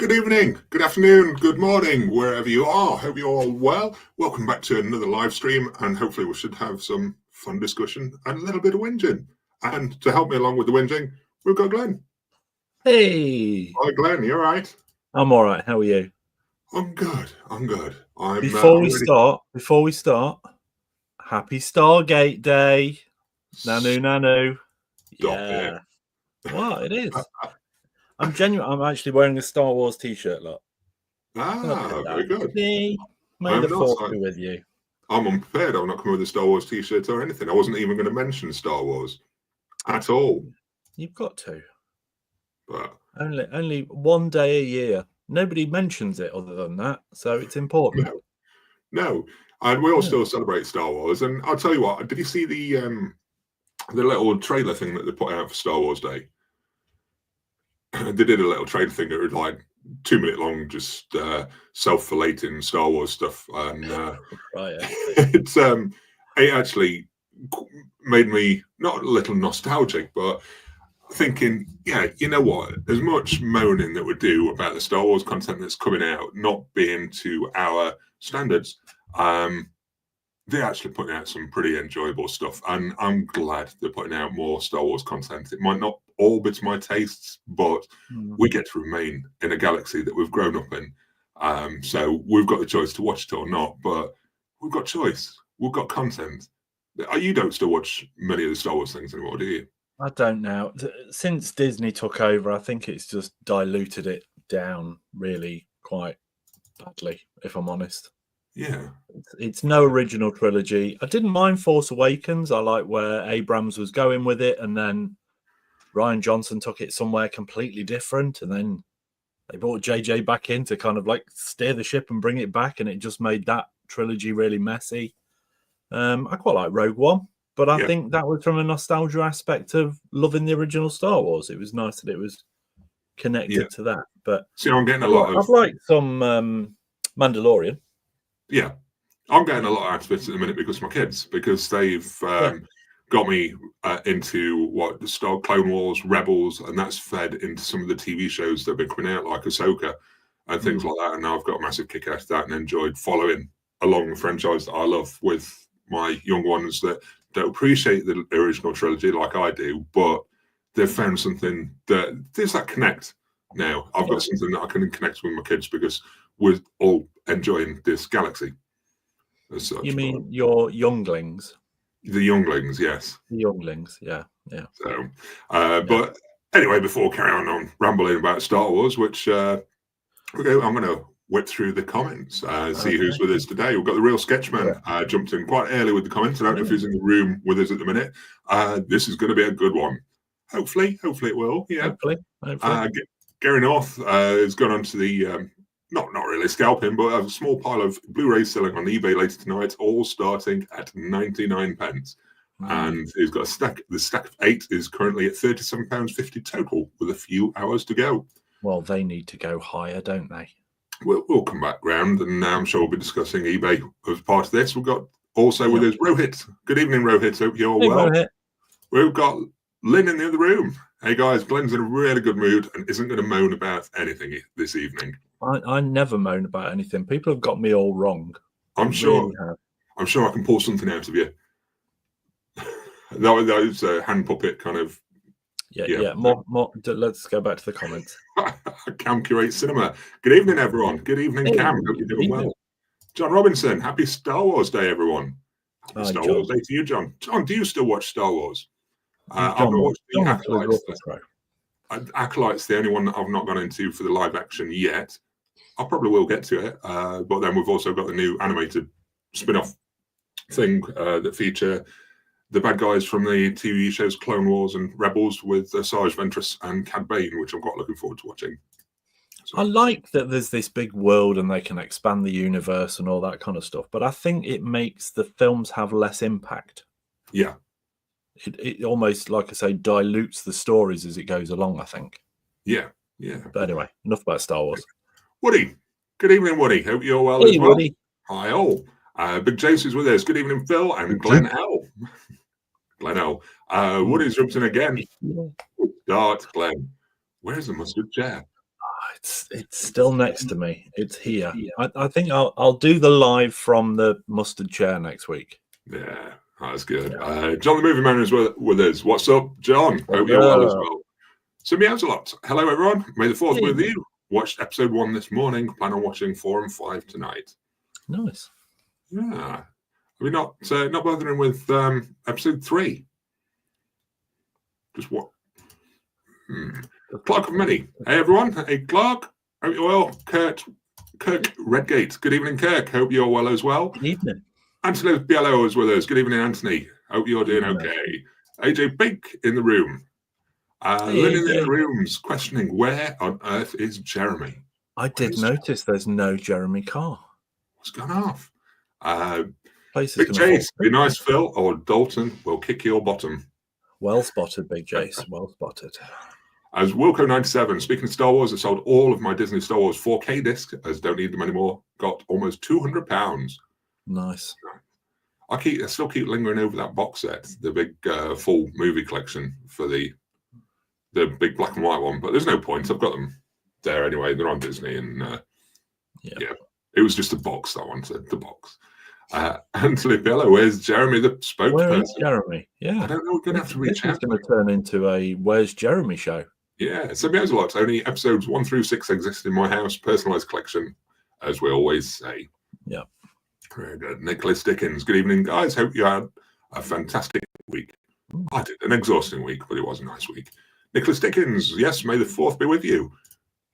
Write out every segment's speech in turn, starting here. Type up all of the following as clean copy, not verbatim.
Good evening, good afternoon, good morning, wherever you are. Hope you're all well. Welcome back to another live stream, and hopefully we should have some fun discussion and a little bit of whinging. And to help me along with the whinging, we've got Glenn. Hey. Hi, Glenn. You all right? I'm all right. How are you? I'm good. Before we start, happy Stargate Day. Nanu. Stop Yeah. What? It is. I'm genuine. I'm actually wearing a Star Wars t-shirt, look. Very good. See? May the force be with you. I'm unprepared. I'm not coming with a Star Wars t-shirt or anything. I wasn't even going to mention Star Wars at all. You've got to. But only one day a year. Nobody mentions it other than that, so it's important. No. And we all still celebrate Star Wars. And I'll tell you what, did you see the little trailer thing that they put out for Star Wars Day? They did a little trailer thing that was like 2 minute long, just self-relating Star Wars stuff. And it actually made me not a little nostalgic, but thinking, yeah, you know what? As much moaning that we do about the Star Wars content that's coming out not being to our standards, they're actually putting out some pretty enjoyable stuff, and I'm glad they're putting out more Star Wars content. It might not all be to my tastes, but we get to remain in a galaxy that we've grown up in. So we've got the choice to watch it or not, but we've got choice. We've got content. You don't still watch many of the Star Wars things anymore, do you? I don't know. Since Disney took over, I think it's just diluted it down really quite badly, if I'm honest. Yeah. It's no original trilogy. I didn't mind Force Awakens. I like where Abrams was going with it, and then Rian Johnson took it somewhere completely different, and then they brought JJ back in to kind of like steer the ship and bring it back, and it just made that trilogy really messy. I quite like Rogue One, but I think that was from a nostalgia aspect of loving the original Star Wars. It was nice that it was connected to that. But see, I'm getting I've liked some Mandalorian. Yeah, I'm getting a lot out of it at the minute because of my kids, because they've got me into the Clone Wars, Rebels, and that's fed into some of the TV shows that have been coming out, like Ahsoka and things like that. And now I've got a massive kick out of that and enjoyed following along the franchise that I love with my young ones that don't appreciate the original trilogy like I do, but they've found something that there's that connect now. I've got something that I can connect with my kids because we're all enjoying this galaxy as such. You mean your younglings? The younglings, yes. The younglings, yeah. So, but anyway, before carrying on rambling about Star Wars, which I'm going to whip through the comments, see who's with us today. We've got the Real Sketchman jumped in quite early with the comments. I don't know if he's in the room with us at the minute. This is going to be a good one. Hopefully it will. Yeah. Hopefully. Gary North has gone on to the not really scalping, but a small pile of Blu-rays selling on eBay later tonight, all starting at 99 pence. And he's got a stack. The stack of 8 is currently at £37.50 total, with a few hours to go. Well, they need to go higher, don't they? We'll come back round, and I'm sure we'll be discussing eBay as part of this. We've got also with us Rohit. Good evening, Rohit. Hope you're well. Rohit. We've got Lynn in the other room. Hey guys, Glenn's in a really good mood and isn't going to moan about anything this evening. I never moan about anything. People have got me all wrong. I'm sure I can pull something out of you. that was a hand puppet kind of. Yeah. More. Let's go back to the comments. Cam Curate Cinema. Good evening, everyone. Good evening, Cam. Hope you're doing well. John Robinson. Happy Star Wars Day, everyone. Happy Star Wars Day to you, John. John, do you still watch Star Wars? I've not watched the Acolytes. Acolyte's the only one that I've not gone into for the live action yet. I probably will get to it, but then we've also got the new animated spin-off thing that feature the bad guys from the TV shows Clone Wars and Rebels with Sarge Ventress and Cad Bane, which I'm quite looking forward to watching. So, I like that there's this big world and they can expand the universe and all that kind of stuff, but I think it makes the films have less impact. Yeah. It almost, like I say, dilutes the stories as it goes along, I think. Yeah. But anyway, enough about Star Wars. Woody. Good evening, Woody. Hope you're well as well. Woody. Hi, all. Big Jason's with us. Good evening, Phil and Glenn L. Glenn L. Woody's jumped in again. Start, Glenn. Where's the mustard chair? It's still next to me. It's here. I think I'll do the live from the mustard chair next week. Yeah, that's good. John the Movie Man is with us. What's up, John? Hope you're well as well. So meows a lot. Hello, everyone. May the 4th be with you. Watched episode 1 this morning. Plan on watching 4 and 5 tonight. Nice. Yeah. Are we not bothering with episode 3? Just what? Clark of Many. Hey, everyone. Hey, Clark. Hope you're well. Kirk Redgate. Good evening, Kirk. Hope you're well as well. Good evening. Anthony Biello is with us. Good evening, Anthony. Hope you're doing okay. AJ Bink in the room. Lynn in the rooms questioning where on earth is Jeremy. I did notice there's no Jeremy Carr. What's gone off? Big Jace, be nice, Phil, or Dalton will kick your bottom. Well spotted, Big Jace. Well spotted. As Wilco97, speaking of Star Wars, I sold all of my Disney Star Wars 4K discs as don't need them anymore. Got almost £200. Nice. I still keep lingering over that box set, the big full movie collection for the big black and white one, but there's no point. I've got them there anyway. They're on Disney, and yeah, it was just a box that I wanted. The box. Anthony Biello, where's Jeremy, the spokesperson? Where is Jeremy? Yeah, I don't know. We're going to have to reach out. It's going to turn into a "Where's Jeremy" show. Yeah, so meows a lot. Only episodes 1 through 6 exist in my house. Personalized collection, as we always say. Yeah. Very good. Nicholas Dickens. Good evening, guys. Hope you had a fantastic week. I did an exhausting week, but it was a nice week. Nicholas Dickens. Yes, may the 4th be with you.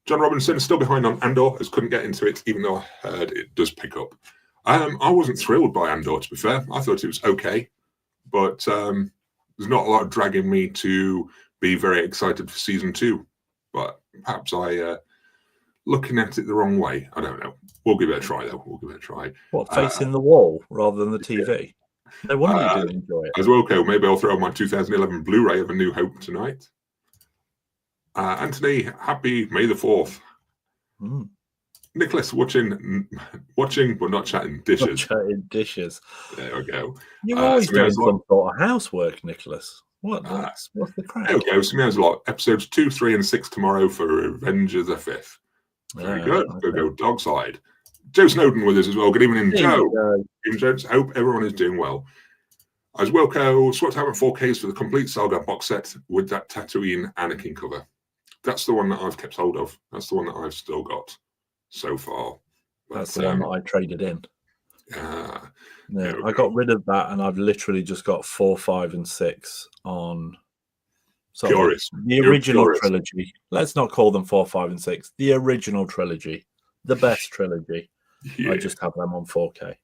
John Robinson is still behind on Andor, as couldn't get into it, even though I heard it does pick up. I wasn't thrilled by Andor, to be fair. I thought it was okay, but there's not a lot dragging me to be very excited for season 2. But perhaps I looking at it the wrong way. I don't know. We'll give it a try, though. We'll give it a try. What, facing the wall rather than the TV? No wonder you didn't enjoy it. As Wilco, maybe I'll throw on my 2011 Blu-ray of A New Hope tonight. Anthony, happy May the 4th. Nicholas, watching but not chatting dishes. Not chatting dishes. There we go. You're always doing some sort of housework, Nicholas. What's the crack? There we go. So meows a lot. Episodes 2, 3, and 6 tomorrow for Revenge of the 5th. Very good. Okay. Go dog side. Joe Snowden with us as well. Good evening, Joe. Good evening, hope everyone is doing well. As Wilco, swapped out 4Ks for the complete Saga box set with that Tatooine Anakin cover. That's the one that I've kept hold of. That's the one that I've still got so far. That's the one that I traded in. Yeah, I got rid of that, and I've literally just got 4, 5, and 6 on. Curious. The original trilogy. Let's not call them 4, 5, and 6. The original trilogy, the best trilogy. Yeah. I just have them on 4K.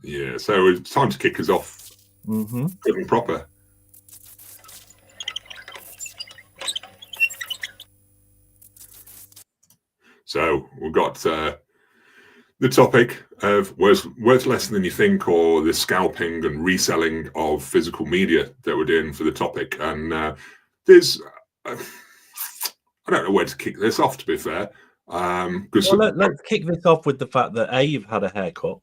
Yeah, so it's time to kick us off. Good and proper. So we've got the topic of worth less than you think, or the scalping and reselling of physical media that we're doing for the topic. And there's, I don't know where to kick this off, to be fair. Let's kick this off with the fact that A, you've had a haircut.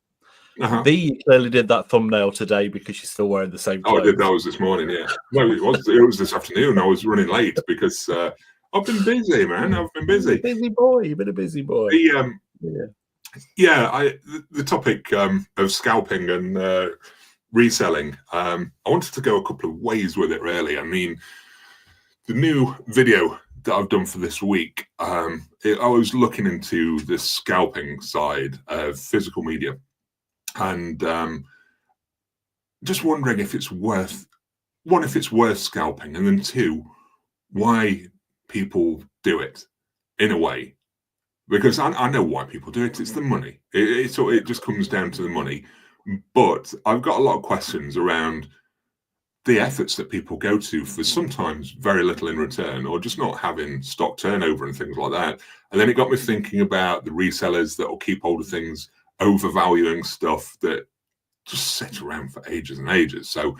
B, you clearly did that thumbnail today because you're still wearing the same clothes. I did. That was this morning, yeah. No, it was this afternoon. I was running late because I've been busy, man. I've been busy. Busy boy. You've been a busy boy. The topic of scalping and reselling, I wanted to go a couple of ways with it, really. I mean, the new video that I've done for this week, I was looking into the scalping side of physical media, and just wondering if it's worth scalping, and then 2, why people do it in a way, because I know why people do it. It's the money. It just comes down to the money. But I've got a lot of questions around the efforts that people go to for sometimes very little in return, or just not having stock turnover and things like that. And then it got me thinking about the resellers that will keep hold of things, overvaluing stuff that just sit around for ages and ages. So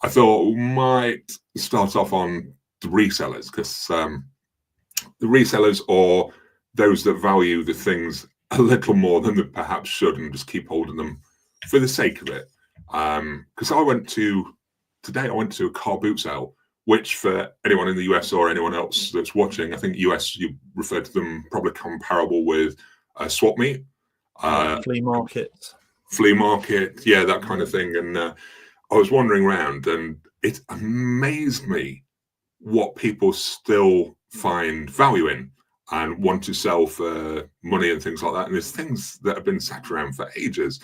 I thought we might start off on the resellers, because the resellers are those that value the things a little more than they perhaps should, and just keep hold of them for the sake of it. Because I went to a car boot sale which for anyone in the US or anyone else that's watching, I think US, you refer to them probably comparable with a swap meet. Flea markets. Flea market, yeah, that kind of thing. And I was wandering around and it amazed me what people still find value in and want to sell for money and things like that. And there's things that have been sat around for ages.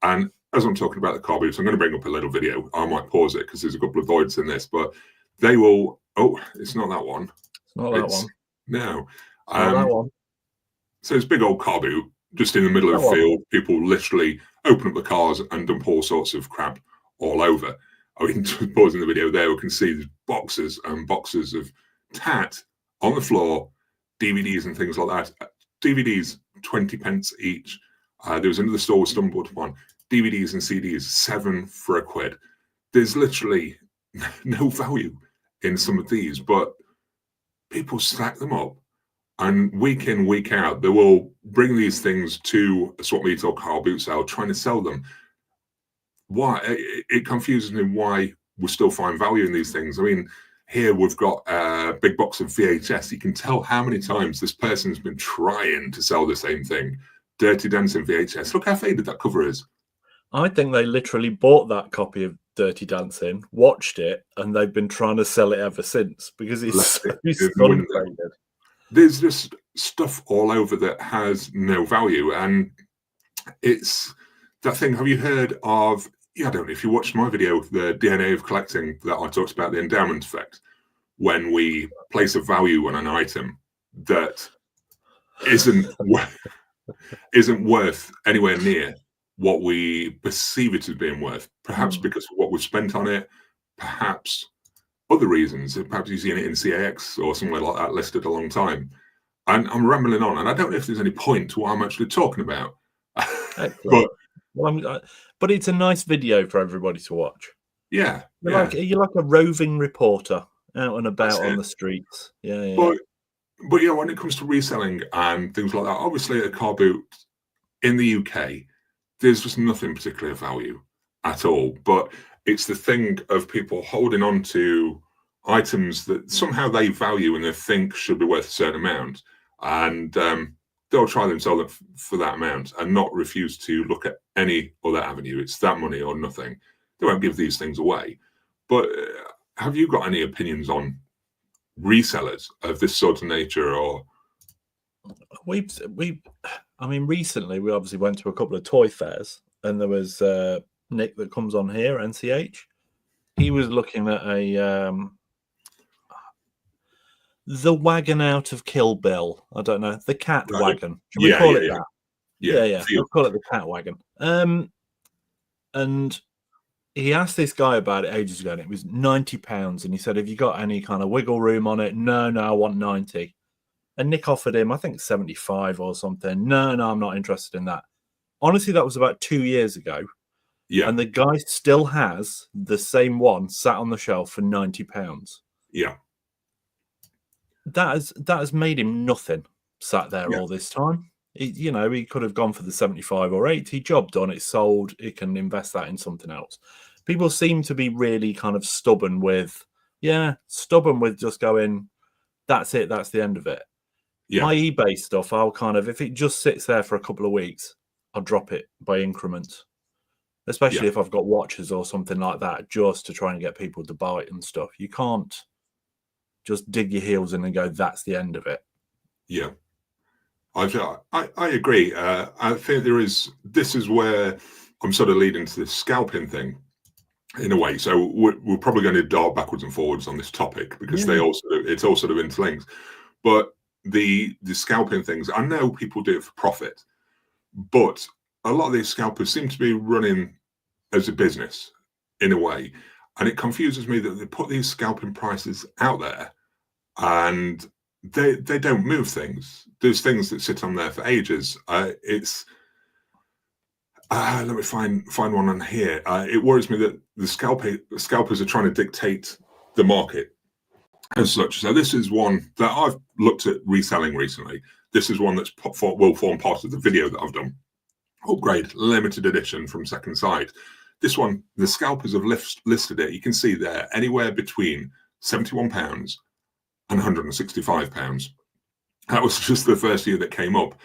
And as I'm talking about the car boots, I'm going to bring up a little video. I might pause it because there's a couple of voids in this, but they will. Oh, it's not that one. It's not that one. No. Not that one. So it's big old car boot just in the middle of the field. People literally open up the cars and dump all sorts of crap all over. I mean, pausing the video there, we can see the boxes and boxes of tat on the floor, DVDs and things like that. DVDs, 20 pence each. There was another store we stumbled upon. DVDs and CDs, 7 for £1. There's literally no value in some of these, but people stack them up. And week in, week out, they will bring these things to a swap meet or car boot sale, trying to sell them. Why? It confuses me why we still find value in these things. I mean, here we've got a big box of VHS. You can tell how many times this person's been trying to sell the same thing. Dirty Dancing VHS. Look how faded that cover is. I think they literally bought that copy of Dirty Dancing, watched it, and they've been trying to sell it ever since because it's so faded. There's just stuff all over that has no value. And it's that thing. Have you heard of, I don't know if you watched my video, the DNA of collecting, that I talked about the endowment effect, when we place a value on an item that isn't worth anywhere near what we perceive it as being worth, perhaps because of what we've spent on it, perhaps other reasons, perhaps you've seen it in CAX or somewhere like that listed a long time. And I'm rambling on, and I don't know if there's any point to what I'm actually talking about. But it's a nice video for everybody to watch. Yeah, you're like a roving reporter out and about on the streets. Yeah. But yeah, when it comes to reselling and things like that, obviously a car boot in the UK, there's just nothing particularly of value at all. But it's the thing of people holding on to items that somehow they value and they think should be worth a certain amount, and they'll try and sell them for that amount and not refuse to look at any other avenue. It's that money or nothing. They won't give these things away. But have you got any opinions on resellers of this sort of nature? Or I mean, recently we obviously went to a couple of toy fairs, and there was Nick that comes on here, NCH. He was looking at the wagon out of Kill Bill. I don't know, the cat wagon. Should we call it that? Yeah. We'll call it the cat wagon. And he asked this guy about it ages ago, and it was £90. And he said, "Have you got any kind of wiggle room on it?" No, I want 90. And Nick offered him, I think, 75 or something. No, I'm not interested in that. Honestly, that was about 2 years ago. Yeah. And the guy still has the same one sat on the shelf for £90. Yeah. That has made him nothing sat there all this time. He could have gone for the 75 or 80. Job done. It's sold. He can invest that in something else. People seem to be really kind of stubborn with just going, that's it. That's the end of it. Yeah. My eBay stuff, I'll kind of, if it just sits there for a couple of weeks, I'll drop it by increments. Especially if I've got watches or something like that, just to try and get people to buy it and stuff. You can't just dig your heels in and go, that's the end of it. Yeah. I agree. I think this is where I'm sort of leading to the scalping thing in a way. So we're probably going to dart backwards and forwards on this topic because it's all sort of interlinked. But the scalping things, I know people do it for profit, but a lot of these scalpers seem to be running as a business in a way. And it confuses me that they put these scalping prices out there and they don't move things. There's things that sit on there for ages. Let me find one on here. It worries me that the scalpers are trying to dictate the market as such. So this is one that I've looked at reselling recently. This is one that's will form part of the video that I've done. Upgrade, limited edition from Second Sight. This one, the scalpers have listed it. You can see there anywhere between £71 and £165. That was just the first year that came up.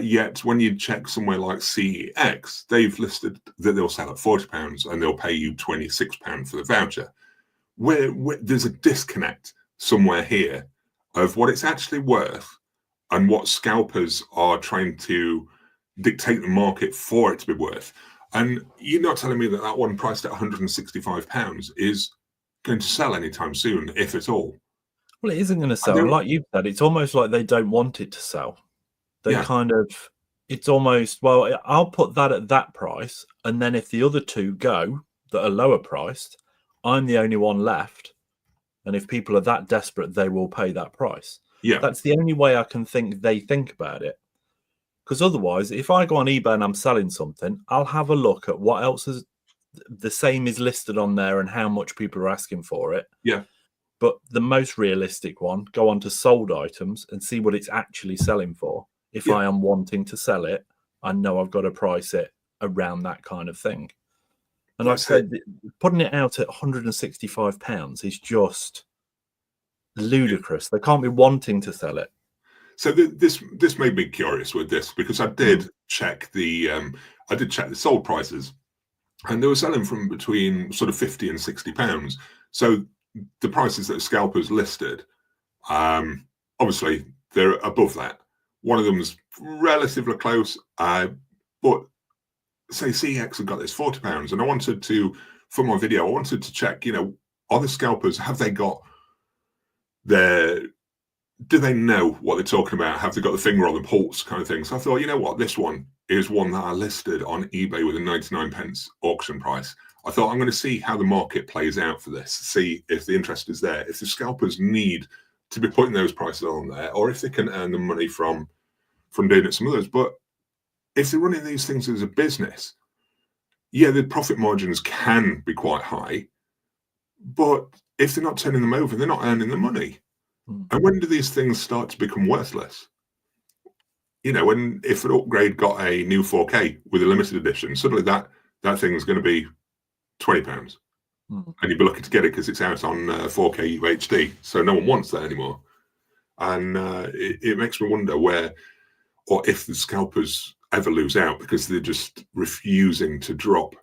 Yet when you check somewhere like CEX, they've listed that they'll sell at £40 and they'll pay you £26 for the voucher. Where there's a disconnect somewhere here of what it's actually worth and what scalpers are trying to dictate the market for it to be worth. And you're not telling me that that one priced at £165 is going to sell anytime soon, if at all. Well, it isn't going to sell. And like you said, it's almost like they don't want it to sell. They kind of, it's almost, well, I'll put that at that price. And then if the other two go that are lower priced, I'm the only one left. And if people are that desperate, they will pay that price. Yeah. That's the only way I can think they think about it. Because otherwise, if I go on eBay and I'm selling something, I'll have a look at what else is the same is listed on there and how much people are asking for it. Yeah. But the most realistic one, go on to sold items and see what it's actually selling for. If I am wanting to sell it, I know I've got to price it around that kind of thing. And like I said, putting it out at £165 is just ludicrous. They can't be wanting to sell it. So this made me curious with this, because I did check the sold prices, and they were selling from between sort of £50 and £60. So the prices that scalpers listed, obviously they're above that. One of them's relatively close, but say CX have got this £40, and I wanted to, for my video, I wanted to check, are the scalpers, have they got do they know what they're talking about? Have they got the finger on the pulse kind of thing? So I thought, you know what, this one is one that I listed on eBay with a 99p auction price. I thought, I'm going to see how the market plays out for this, see if the interest is there, if the scalpers need to be putting those prices on there, or if they can earn the money from doing it some others. But if they're running these things as a business, the profit margins can be quite high, but if they're not turning them over, they're not earning the money. And when do these things start to become worthless? If an upgrade got a new 4K with a limited edition, suddenly that thing's going to be £20. And you'd be lucky to get it because it's out on 4K UHD. So no one wants that anymore. And it makes me wonder where, or if the scalpers ever lose out because they're just refusing to drop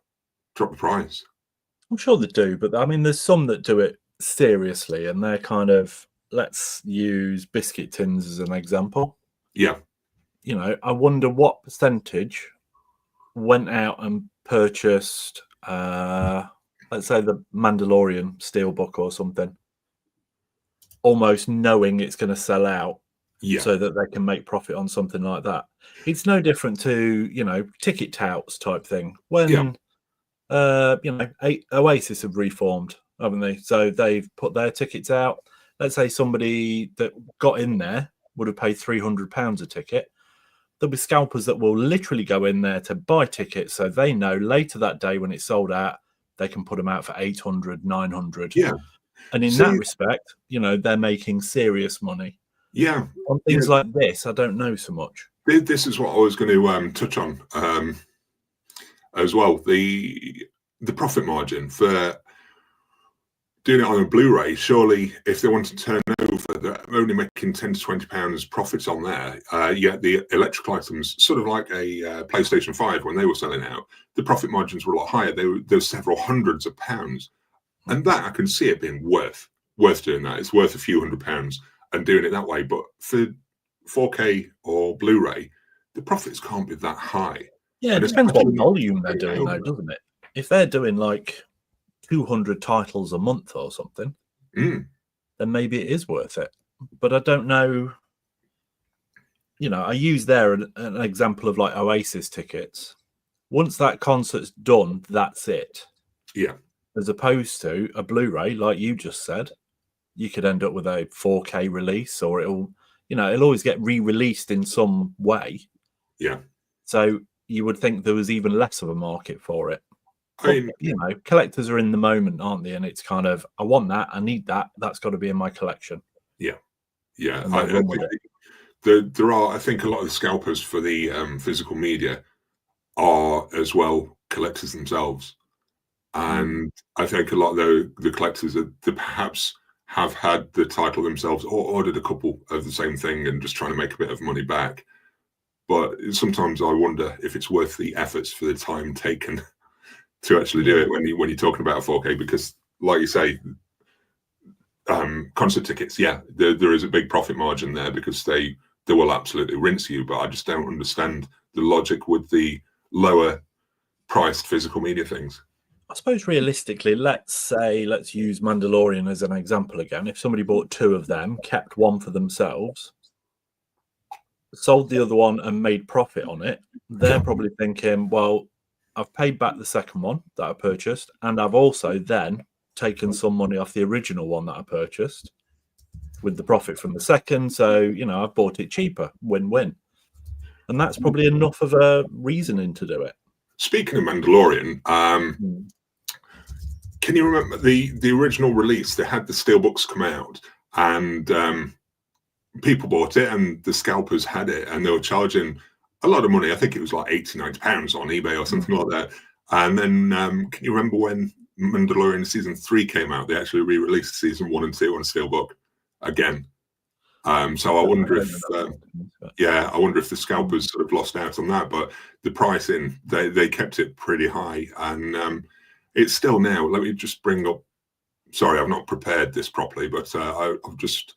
the price. I'm sure they do, but I mean, there's some that do it seriously, and they're kind of, let's use biscuit tins as an example. Yeah. I wonder what percentage went out and purchased, let's say, the Mandalorian Steelbook or something, almost knowing it's going to sell out so that they can make profit on something like that. It's no different to, ticket touts type thing. When, Oasis have reformed, haven't they? So they've put their tickets out. Let's say somebody that got in there would have paid £300 a ticket. There'll be scalpers that will literally go in there to buy tickets, so they know later that day when it's sold out, they can put them out for 800, 900. Yeah. And in that respect, they're making serious money. Yeah. On things like this, I don't know so much. This is what I was going to touch on as well. The profit margin for doing it on a Blu-ray, surely if they want to turn over, they're only making £10 to £20 profits on there. Yet the electrical items, sort of like a PlayStation 5 when they were selling out, the profit margins were a lot higher. There were several hundreds of pounds. And that, I can see it being worth doing that. It's worth a few £100 and doing it that way. But for 4K or Blu-ray, the profits can't be that high. Yeah, it depends what volume they're doing, though, doesn't it? If they're doing like 200 titles a month or something, then maybe it is worth it. But I don't know. I use there an example of like Oasis tickets. Once that concert's done, that's it. Yeah. As opposed to a Blu-ray, like you just said, you could end up with a 4K release, or it'll always get re-released in some way. Yeah. So you would think there was even less of a market for it. I mean, collectors are in the moment, aren't they? And it's kind of, I want that, I need that. That's got to be in my collection. Yeah. Yeah. There are, I think a lot of the scalpers for the physical media are as well collectors themselves. And I think a lot of the collectors that perhaps have had the title themselves or ordered a couple of the same thing and just trying to make a bit of money back. But sometimes I wonder if it's worth the efforts for the time taken to actually do it when you're talking about a 4K, because like you say, concert tickets, there is a big profit margin there because they will absolutely rinse you, but I just don't understand the logic with the lower priced physical media things. I suppose realistically, let's use Mandalorian as an example again. If somebody bought 2 of them, kept one for themselves, sold the other one and made profit on it, they're probably thinking, well, I've paid back the second one that I purchased, and I've also then taken some money off the original one that I purchased with the profit from the second. So, I've bought it cheaper, win-win. And that's probably enough of a reasoning to do it. Speaking of Mandalorian, can you remember the original release? They had the steelbooks come out, and people bought it, and the scalpers had it, and they were charging a lot of money. I think it was like £80-90 on eBay or something like that. And then, can you remember when Mandalorian season 3 came out? They actually re-released season 1 and 2 on steelbook again. So I wonder if, I wonder if the scalpers sort of lost out on that. But the pricing, they kept it pretty high, and it's still now. Let me just bring up. Sorry, I've not prepared this properly, but I've just.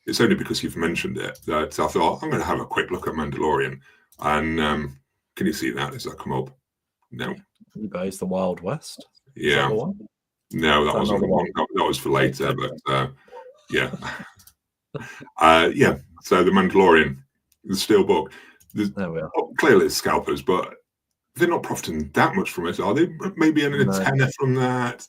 It's only because you've mentioned it that I thought I'm going to have a quick look at Mandalorian. And can you see that? Does that come up? No. eBay's the Wild West. Yeah. No, that wasn't the one. That was for later. But yeah. So the Mandalorian, the steelbook. There we are. Clearly, it's scalpers, but they're not profiting that much from it, are they? Maybe earning a tenner from that.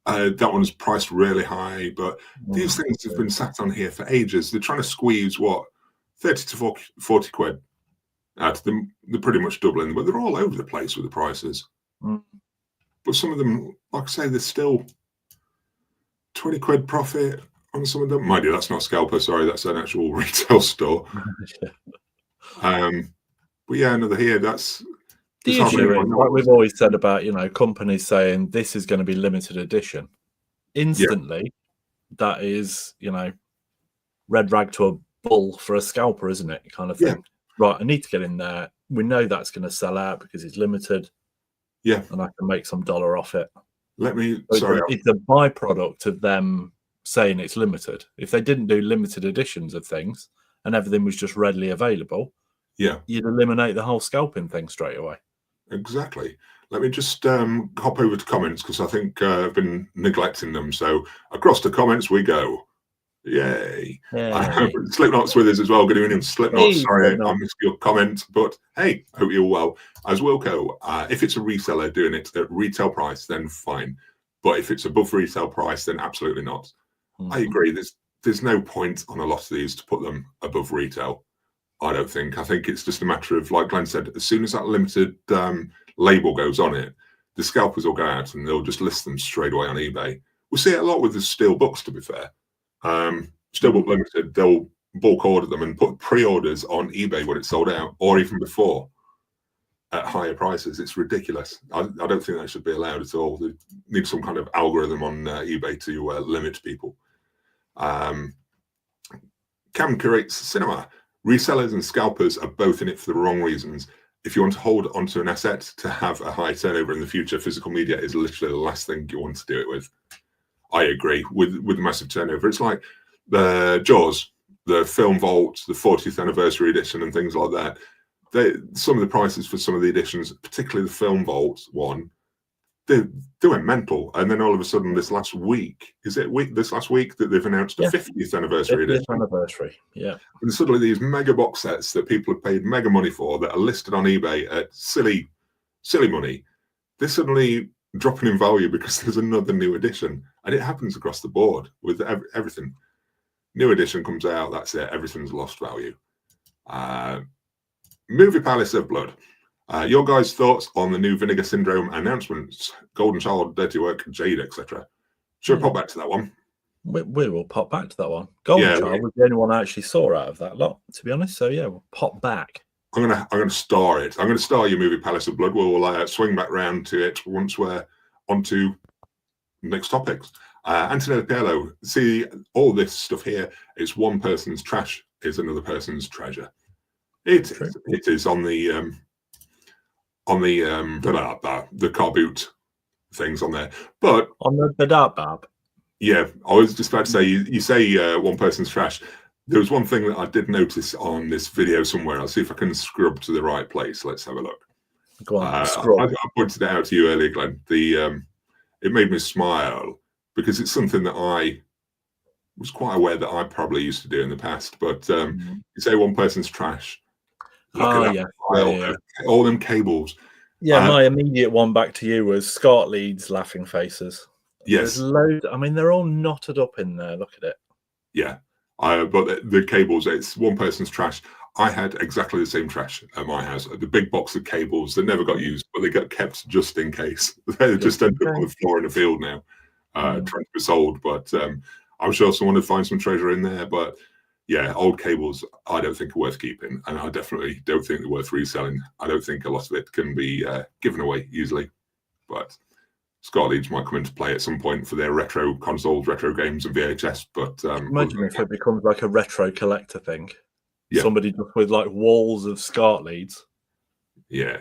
That one's priced really high, but these things have been sat on here for ages. They're trying to squeeze 30 to 40 quid out of them. They're pretty much doubling, but they're all over the place with the prices. But some of them, like I say, there's still 20 quid profit on some of them. Mind you, that's not Scalper, sorry, that's an actual retail store. But yeah, another here, that's the issue is, like we've always said about, companies saying this is going to be limited edition. Instantly, that is, red rag to a bull for a scalper, isn't it? Kind of thing. Yeah. Right, I need to get in there. We know that's going to sell out because it's limited. Yeah. And I can make some dollar off it. It's a byproduct of them saying it's limited. If they didn't do limited editions of things and everything was just readily available, you'd eliminate the whole scalping thing straight away. Exactly. Let me just hop over to comments because I think I've been neglecting them. So across the comments we go. Yay. Slipknot's with us as well. Good evening, Slipknot. Sorry, I missed your comment, but hey, hope you're well. As Wilco, if it's a reseller doing it at retail price, then fine. But if it's above retail price, then absolutely not. I agree. There's no point on a lot of these to put them above retail. I don't think. I think it's just a matter of, like Glenn said, as soon as that limited label goes on it, the scalpers will go out and they'll just list them straight away on eBay. We see it a lot with the steel books, to be fair. Steelbook Limited, they'll bulk order them and put pre-orders on eBay when it's sold out, or even before, at higher prices. It's ridiculous. I don't think that should be allowed at all. They need some kind of algorithm on eBay to limit people. Cam curates cinema. Resellers and scalpers are both in it for the wrong reasons. If you want to hold onto an asset to have a high turnover in the future, physical media is literally the last thing you want to do it with. I agree with the massive turnover. It's like the Jaws, the Film Vault, the 40th anniversary edition and things like that. Some of the prices for some of the editions, particularly the Film Vault one, they went mental. And then all of a sudden this last week that they've announced a 50th anniversary edition. 50th anniversary, yeah. And suddenly these mega box sets that people have paid mega money for that are listed on eBay at silly money, they're suddenly dropping in value because there's another new edition. And it happens across the board with everything. New edition comes out, that's it. Everything's lost value. Movie Palace of Blood. Your guys' thoughts on the new Vinegar Syndrome announcements? Golden Child, Dirty Work, Jade, etc. Should we pop back to that one? We will pop back to that one. Golden Child was the only one I actually saw out of that lot, to be honest. So yeah, we'll pop back. I'm gonna star it. I'm gonna star your Movie Palace of Blood. We'll swing back round to it once we're onto next topics. Antonio Piello, see all this stuff here. It's one person's trash is another person's treasure. It is on the car boot things on there, but on the Bab. Yeah, I was just about to say, you say one person's trash. There was one thing that I did notice on this video somewhere. I'll see if I can scrub to the right place. Let's have a look. Go on, I pointed it out to you earlier, Glenn. It made me smile because it's something that I was quite aware that I probably used to do in the past. But you say one person's trash. Look at that pile, all them cables. Yeah, my immediate one back to you was Scott Leeds laughing faces. Yes. There's loads. I mean, they're all knotted up in there. Look at it. Yeah. But the cables, it's one person's trash. I had exactly the same trash at my house. The big box of cables that never got used, but they got kept just in case. They just ended up on the floor in the field now, trying to be sold. But I'm sure someone would find some treasure in there. But yeah, old cables, I don't think are worth keeping. And I definitely don't think they're worth reselling. I don't think a lot of it can be given away easily. But Scott Leeds might come into play at some point for their retro consoles, retro games, and VHS. But imagine if it becomes like a retro collector thing. Yeah. Somebody just with like walls of Scott Leeds. Yeah.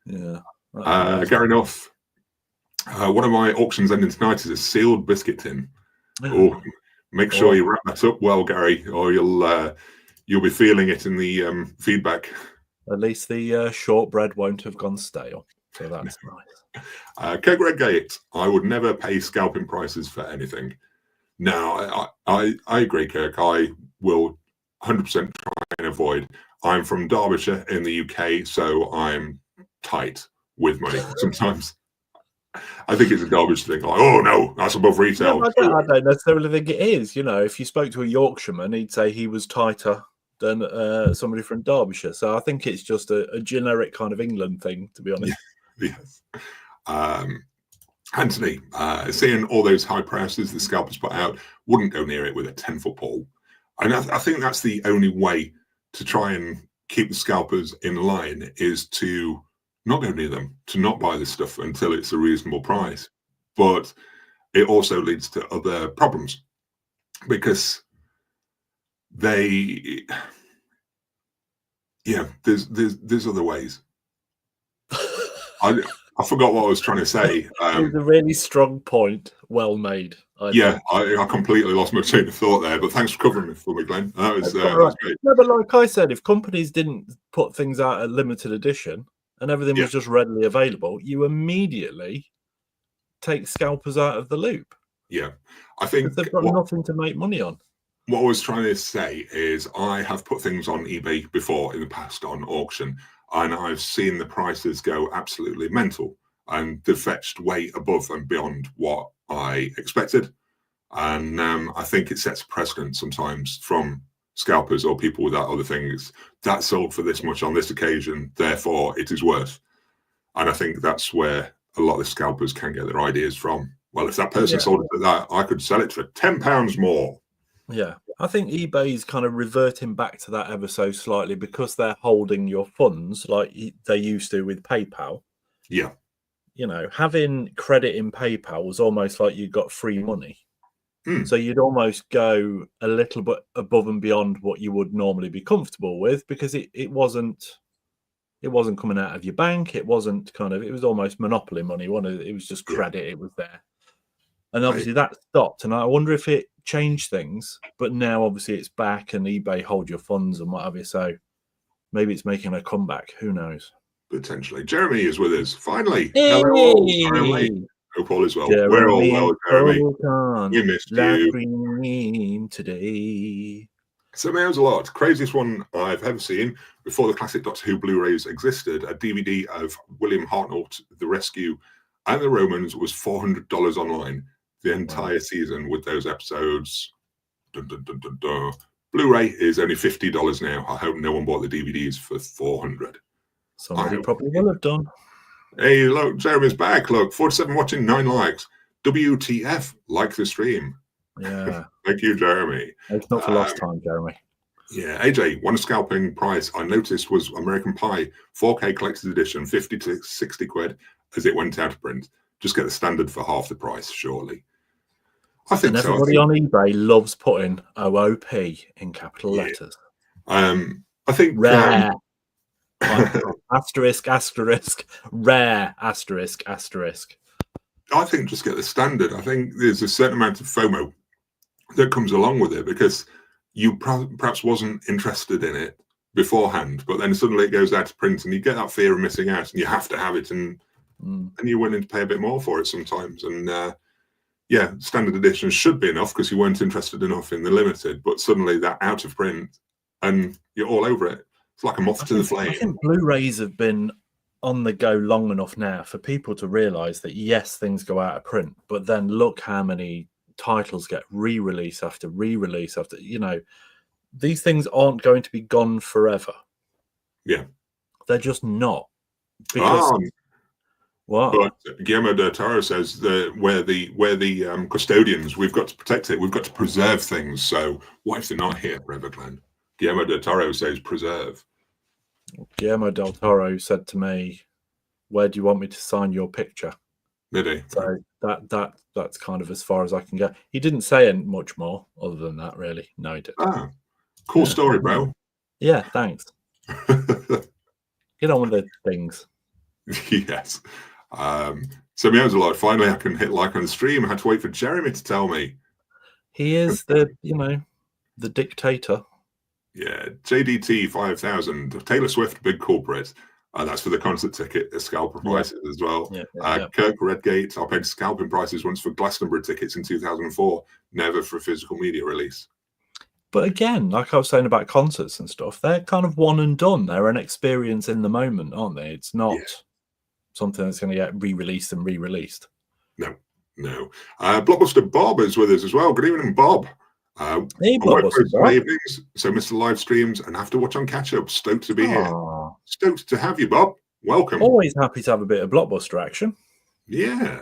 Gary North. One of my auctions ending tonight is a sealed biscuit tin. Oh, make sure you wrap that up well, Gary, or you'll be feeling it in the feedback. At least the shortbread won't have gone stale. So that's nice. Greg Gate, I would never pay scalping prices for anything. No, I agree, Kirk. I will 100% try and avoid. I'm from Derbyshire in the UK, so I'm tight with money sometimes. I think it's a Derbyshire thing. Like, oh no, that's above retail. No, I don't necessarily think it is. You know, if you spoke to a Yorkshireman, he'd say he was tighter than somebody from Derbyshire. So I think it's just a generic kind of England thing, to be honest. Yes. Anthony, seeing all those high prices the scalpers put out, wouldn't go near it with a 10-foot pole. And I think that's the only way to try and keep the scalpers in line is to not go near them, to not buy this stuff until it's a reasonable price. But it also leads to other problems because there's other ways. I forgot what I was trying to say. It was a really strong point. Well made. I completely lost my train of thought there, but thanks for covering it for me, Glenn. That was great. No, but like I said, if companies didn't put things out at limited edition and everything was just readily available, you immediately take scalpers out of the loop. Yeah, I think they've got nothing to make money on. What I was trying to say is I have put things on eBay before in the past on auction, and I've seen the prices go absolutely mental, and they've fetched way above and beyond what I expected. And I think it sets a precedent sometimes from scalpers or people without other things. That sold for this much on this occasion, therefore it is worth. And I think that's where a lot of scalpers can get their ideas from. Well, if that person sold it for that, I could sell it for £10 more. Yeah, I think eBay's kind of reverting back to that ever so slightly because they're holding your funds like they used to with PayPal. Yeah. You know, having credit in PayPal was almost like you got free money. So you'd almost go a little bit above and beyond what you would normally be comfortable with because it wasn't coming out of your bank. It wasn't it was almost monopoly money. It was just credit. It was there. And obviously that stopped. And I wonder if it changed things. But now obviously it's back and eBay hold your funds and what have you. So maybe it's making a comeback. Who knows? Potentially. Jeremy is with us. Finally. Hey. Hello. Hope all is well. We're all well, Jeremy. We missed you today. So there's a lot. Craziest one I've ever seen. Before the classic Doctor Who Blu-rays existed, a DVD of William Hartnell, The Rescue, and The Romans was $400 online. The entire season with those episodes. Dun, dun, dun, dun, dun. Blu-ray is only $50 now. I hope no one bought the DVDs for $400. Somebody probably will have done. Hey, look, Jeremy's back. Look, 47 watching, 9 likes. WTF, like the stream. Yeah. Thank you, Jeremy. It's not for last time, Jeremy. Yeah, AJ, one scalping price I noticed was American Pie 4K collector's edition, 50 to 60 quid as it went out of print. Just get the standard for half the price, surely. I think And so. everybody on eBay loves putting OOP in capital letters. I think Rare. Asterisk, asterisk, rare, asterisk, asterisk. I think just get the standard. I think there's a certain amount of FOMO that comes along with it because you perhaps wasn't interested in it beforehand, but then suddenly it goes out to print and you get that fear of missing out and you have to have it, and you're willing to pay a bit more for it sometimes. And standard edition should be enough because you weren't interested enough in the limited, but suddenly that out of print and you're all over it. It's like a moth to the flame. I think Blu-rays have been on the go long enough now for people to realize that yes, things go out of print, but then look how many titles get re-release after re-release after, these things aren't going to be gone forever. Yeah, they're just not. Because But Guillermo del Toro says that where the custodians, we've got to protect it, we've got to preserve things. So what if they're not here forever, Glenn? Guillermo del Toro says preserve. Guillermo del Toro said to me, "Where do you want me to sign your picture?" Did he? So that's kind of as far as I can go. He didn't say much more other than that, really. No, he didn't. Ah, cool story, bro. Yeah, thanks. Get on with the things. Yes. So meows a lot. Finally, I can hit like on the stream. I had to wait for Jeremy to tell me. He is the dictator. Yeah, JDT 5000. Taylor Swift, big corporate. That's for the concert ticket, the scalper prices as well. Kirk Redgate, I paid scalping prices once for Glastonbury tickets in 2004, never for a physical media release. But again, like I was saying about concerts and stuff, they're kind of one and done. They're an experience in the moment, aren't they? It's not something that's going to get re-released and re-released. No. Blockbuster Bob is with us as well. Good evening, Bob. Hey, Blockbuster Bob. Evenings, so Mr. Live Streams and have to watch on catch up. Stoked to be here. Stoked to have you, Bob. Welcome. Always happy to have a bit of Blockbuster action. Yeah.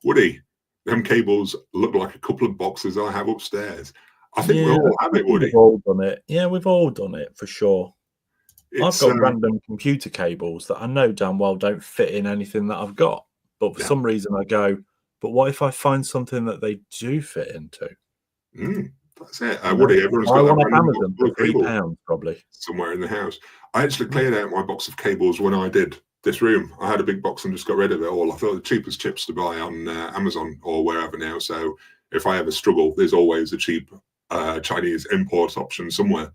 Woody, them cables look like a couple of boxes I have upstairs. I think we all have it, Woody. We've all done it. Yeah, we've all done it for sure. I've got random computer cables that I know damn well don't fit in anything that I've got. But for some reason I go, but what if I find something that they do fit into? That's it. Woody, everyone's got that random Amazon for £3 probably. Somewhere in the house. I actually cleared out my box of cables when I did this room. I had a big box and just got rid of it all. I thought the cheapest chips to buy on Amazon or wherever now. So if I ever struggle, there's always a cheap Chinese import option somewhere.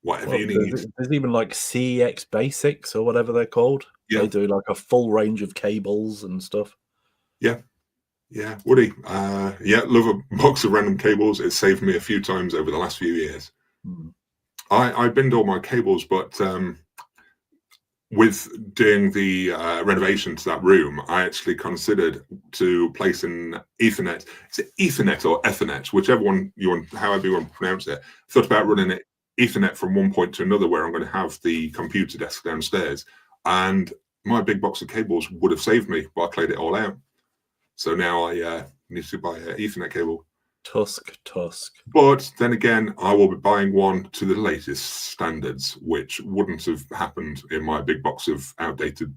Whatever you need. There's even like CEX Basics or whatever they're called. Yeah. They do like a full range of cables and stuff. Yeah, Woody. Love a box of random cables. It's saved me a few times over the last few years. I binned all my cables, but with doing the renovation to that room, I actually considered to place an Ethernet. Is it Ethernet or Ethernet, whichever one you want, however you want to pronounce it. Thought about running it Ethernet from one point to another, where I'm going to have the computer desk downstairs, and my big box of cables would have saved me, but I cleared it all out. So now I need to buy an Ethernet cable. Tusk. But then again, I will be buying one to the latest standards, which wouldn't have happened in my big box of outdated.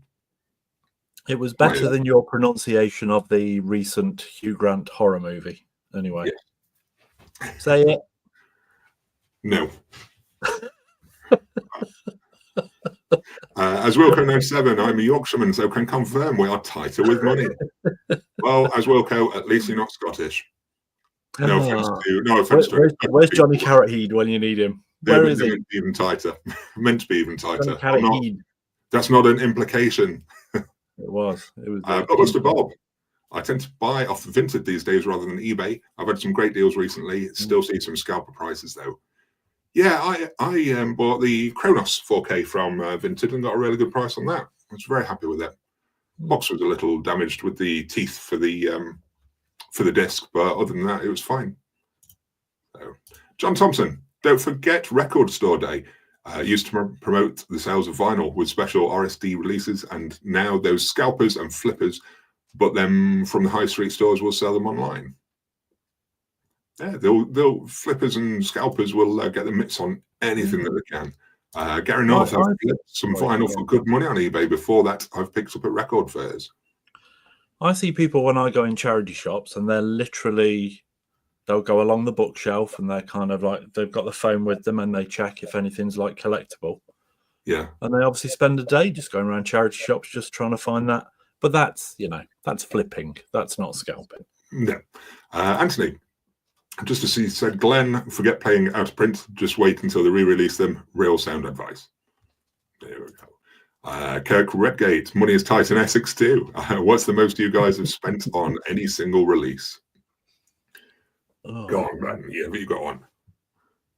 It was better than your pronunciation of the recent Hugh Grant horror movie. Anyway. Yeah. Say it. No. As Wilco 97, I'm a Yorkshireman, so can confirm we are tighter with money. Well, as Wilco, at least you're not Scottish. No offense to where's Johnny Carrot Heed when you need him? Where is he? Even tighter. Meant to be even tighter. That's not an implication. It was. Blockbuster Bob. I tend to buy off Vinted these days rather than eBay. I've had some great deals recently. Still see some scalper prices though. Yeah, I bought the Kronos 4K from Vinted and got a really good price on that. I was very happy with it. Box was a little damaged with the teeth for the disc, but other than that, it was fine. So, John Thompson, don't forget Record Store Day. Used to promote the sales of vinyl with special RSD releases, and now those scalpers and flippers, but then from the high street stores will sell them online. Yeah, they'll flippers and scalpers will get the mitts on anything that they can. Gary North, I've flipped some vinyl for good money on eBay before that. I've picked up at record fairs. I see people when I go in charity shops, and they'll go along the bookshelf, and they're kind of like, they've got the phone with them, and they check if anything's like collectible. Yeah. And they obviously spend a day just going around charity shops just trying to find that. But that's, that's flipping. That's not scalping. No. Anthony, just as he said, Glenn, forget playing out of print. Just wait until they re-release them. Real sound advice. There we go. Kirk Redgate, money is tight in Essex too. What's the most you guys have spent on any single release? Oh, go on, Glenn. Yeah, have you got one?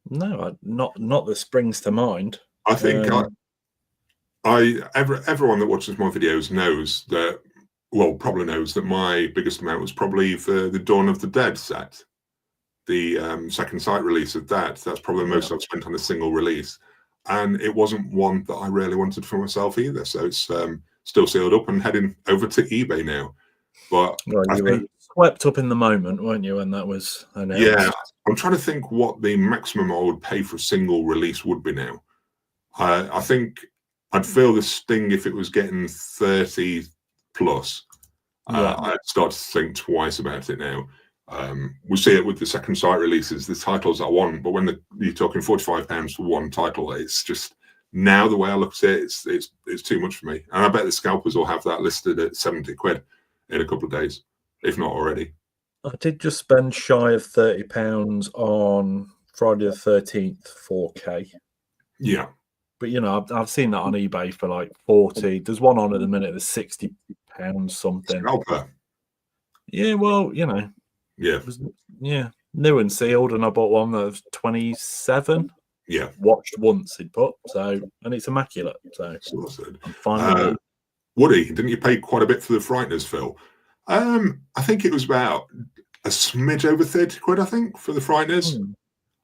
No, not that springs to mind. I think everyone that watches my videos knows that, well, probably knows that my biggest amount was probably for the Dawn of the Dead set. The second site release of that. That's probably the most I've spent on a single release. And it wasn't one that I really wanted for myself either. So it's still sealed up and heading over to eBay now. But you were swept up in the moment, weren't you, when that was announced? Yeah, I'm trying to think what the maximum I would pay for a single release would be now. I think I'd feel the sting if it was getting 30 plus. I'd start to think twice about it now. We see it with the second site releases, the titles I want, but when you're talking £45 for one title, it's just, now the way I look at it, it's too much for me. And I bet the scalpers will have that listed at 70 quid in a couple of days, if not already. I did just spend shy of £30 on Friday the 13th 4K. Yeah. But, I've seen that on eBay for like 40. There's one on at the minute that's £60 something. Scalper. Yeah, well, Yeah. New and sealed, and I bought one that was 27. Yeah. Watched once he'd put, and it's immaculate. So I'm fine with it. Woody, didn't you pay quite a bit for the Frighteners, Phil? I think it was about a smidge over 30 quid, I think, for the Frighteners.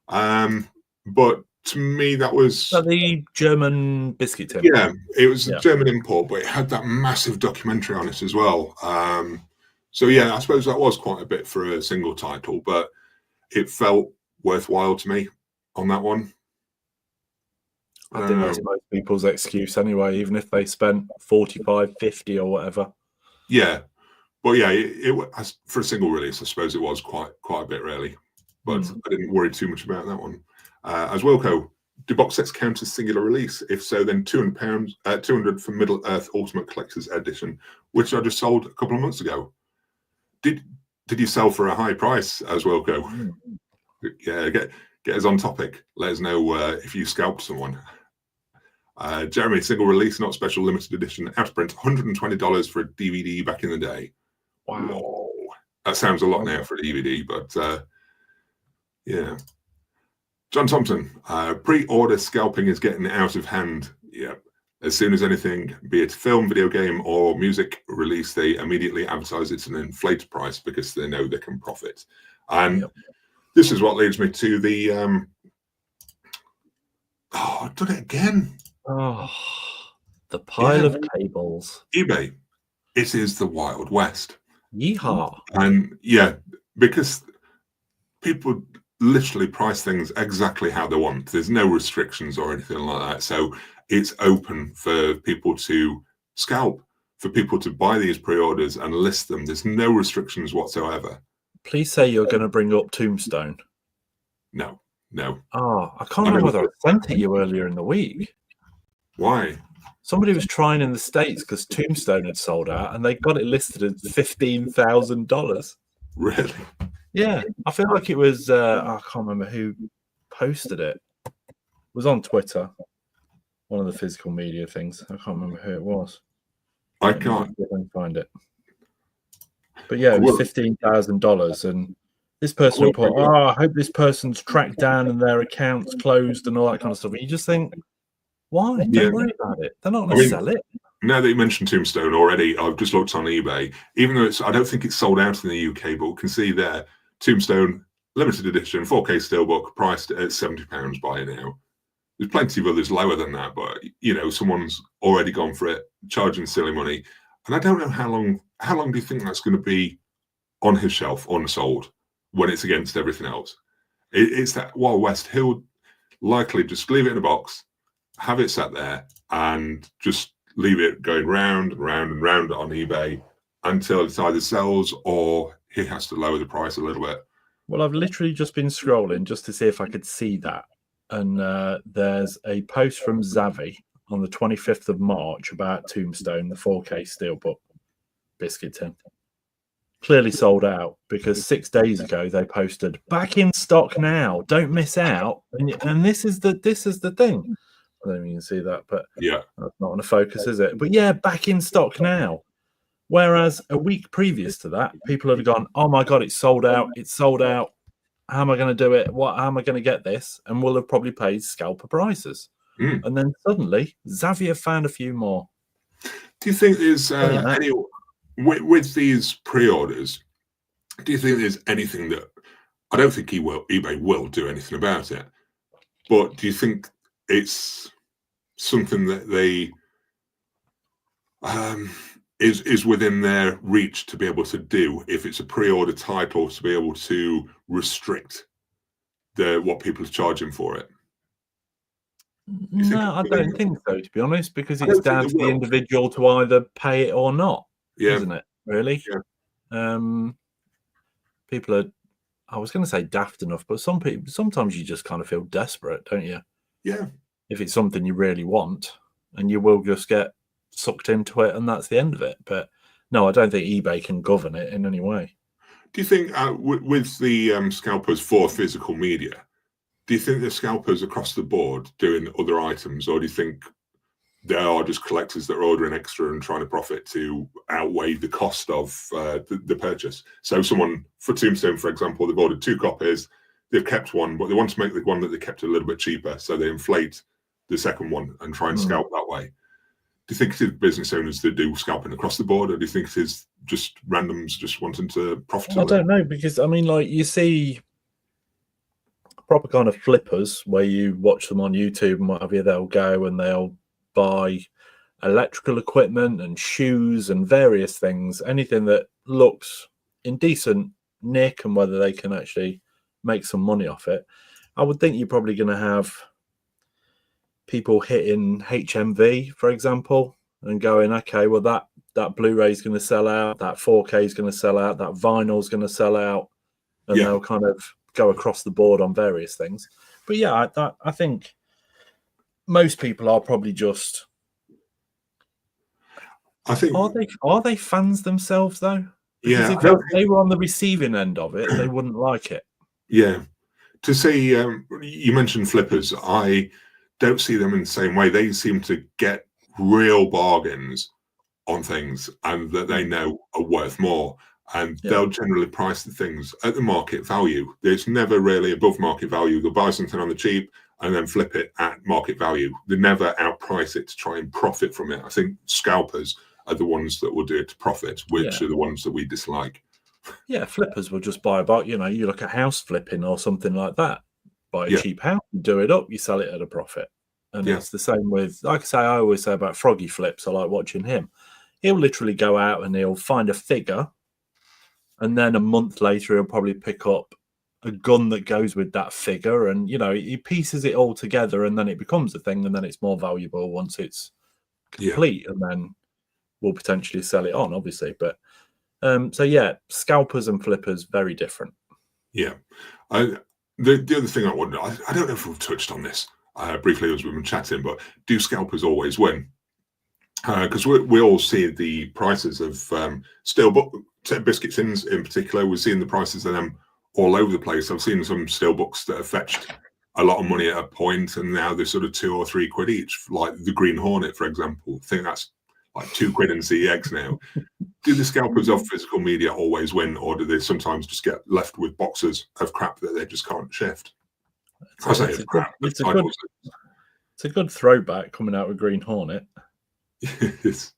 But to me, that was the German biscuit tin. Yeah, it was a German import, but it had that massive documentary on it as well. So yeah, I suppose that was quite a bit for a single title, but it felt worthwhile to me on that one. I think that's most people's excuse anyway, even if they spent 45, 50 or whatever. Yeah, but yeah, it for a single release, I suppose it was quite a bit really, but I didn't worry too much about that one. As Wilco, do box sets count as singular release? If so, then £200, 200 for Middle Earth Ultimate Collector's Edition, which I just sold a couple of months ago. Did you sell for a high price as Wilco? Yeah, get us on topic. Let us know if you scalped someone. Jeremy, single release, not special, limited edition, out of print, $120 for a DVD back in the day. Wow. Whoa. That sounds a lot now for a DVD, but yeah. John Thompson, pre-order scalping is getting out of hand. Yeah. As soon as anything, be it film, video game, or music release, they immediately advertise it at an inflated price because they know they can profit. And this is what leads me to the I've done it again. Oh, the pile of cables. eBay. It is the Wild West. Yeehaw. And yeah, because people literally price things exactly how they want. There's no restrictions or anything like that. So it's open for people to scalp, for people to buy these pre-orders and list them. There's no restrictions whatsoever. Please say you're going to bring up Tombstone. No. Oh, I can't remember whether I sent it you earlier in the week. Why? Somebody was trying in the States because Tombstone had sold out and they got it listed at $15,000. Really? Yeah. I feel like it was, I can't remember who posted it. It was on Twitter. One of the physical media things. I can't remember who it was. I can't find it. But yeah, it was $15,000, and this person would put, I hope this person's tracked down and their account's closed and all that kind of stuff. And you just think, why? Don't worry about it. They're not going to sell it. Now that you mentioned Tombstone already, I've just looked on eBay. Even though I don't think it's sold out in the UK, but we can see there, Tombstone limited edition 4K steelbook priced at £70 by now. There's plenty of others lower than that, but someone's already gone for it, charging silly money. And I don't know how long do you think that's going to be on his shelf, unsold, when it's against everything else? It's that Wild West. He'll likely just leave it in a box, have it sat there, and just leave it going round and round and round on eBay until it either sells or he has to lower the price a little bit. Well, I've literally just been scrolling just to see if I could see that. And there's a post from Zavi on the 25th of March about Tombstone, the 4K Steelbook biscuit tin. Clearly sold out, because 6 days ago they posted back in stock now. Don't miss out. And this is the thing. I don't know if you can see that, but Yeah, that's not on a focus, is it? But yeah, back in stock now. Whereas a week previous to that, people had gone, "Oh my god, it's sold out! It's sold out! How am I going to do it? How am I going to get this?" And will have probably paid scalper prices. And then suddenly, Xavier found a few more. Do you think there's any with these pre-orders? Do you think there's anything that I don't think eBay will do anything about it, but do you think it's something that they is within their reach to be able to do, if it's a pre-order title, to be able to restrict what people are charging for it? No, I don't think so, to be honest, because it's down to the individual to either pay it or not, isn't it? Really? Yeah. People are, I was going to say daft enough, but sometimes you just kind of feel desperate, don't you? Yeah. If it's something you really want, and you will just get sucked into it, and that's the end of it. But no, I don't think eBay can govern it in any way. Do you think with the scalpers for physical media, do you think the scalpers across the board doing other items, or do you think there are just collectors that are ordering extra and trying to profit to outweigh the cost of the purchase? So someone, for Tombstone, for example, they've ordered 2 copies, they've kept one, but they want to make the one that they kept a little bit cheaper, so they inflate the second one and try and scalp that way. Do you think it is business owners that do scalping across the board, or do you think it is just randoms just wanting to profit? I don't know, because I mean, like, you see proper kind of flippers where you watch them on YouTube and what have you, they'll go and they'll buy electrical equipment and shoes and various things, anything that looks in decent nick and whether they can actually make some money off it. I would think you're probably going to have people hitting HMV, for example, and going, okay, well, that Blu-ray is going to sell out, that 4K is going to sell out, that vinyl is going to sell out, and they'll kind of go across the board on various things. But yeah, I think most people are probably just. I think are they fans themselves though? Because if they were on the receiving end of it, they wouldn't like it. Yeah, to say you mentioned flippers, I don't see them in the same way. They seem to get real bargains on things and that they know are worth more, and they'll generally price the things at the market value. There's never really above market value. They'll buy something on the cheap and then flip it at market value. They never outprice it to try and profit from it. I think scalpers are the ones that will do it to profit, which are the ones that we dislike. Yeah, flippers will just buy about, you look at house flipping or something like that. Buy a cheap house, you do it up, you sell it at a profit. And it's the same with, like I always say about Froggy Flips, I like watching him. He'll literally go out and he'll find a figure, and then a month later he'll probably pick up a gun that goes with that figure, and he pieces it all together, and then it becomes a thing, and then it's more valuable once it's complete, and then we'll potentially sell it on, obviously. But so yeah, scalpers and flippers, very different. Yeah. The other thing I wonder, I don't know if we've touched on this briefly as we've been chatting, but do scalpers always win? Because we all see the prices of steelbook biscuit tins in particular. We're seeing the prices of them all over the place. I've seen some steelbooks that have fetched a lot of money at a point, and now they're sort of £2 or £3 each, like the Green Hornet, for example. I think that's like £2 in CEX now. Do the scalpers of physical media always win, or do they sometimes just get left with boxes of crap that they just can't shift? It's a good throwback coming out with Green Hornet. Yes.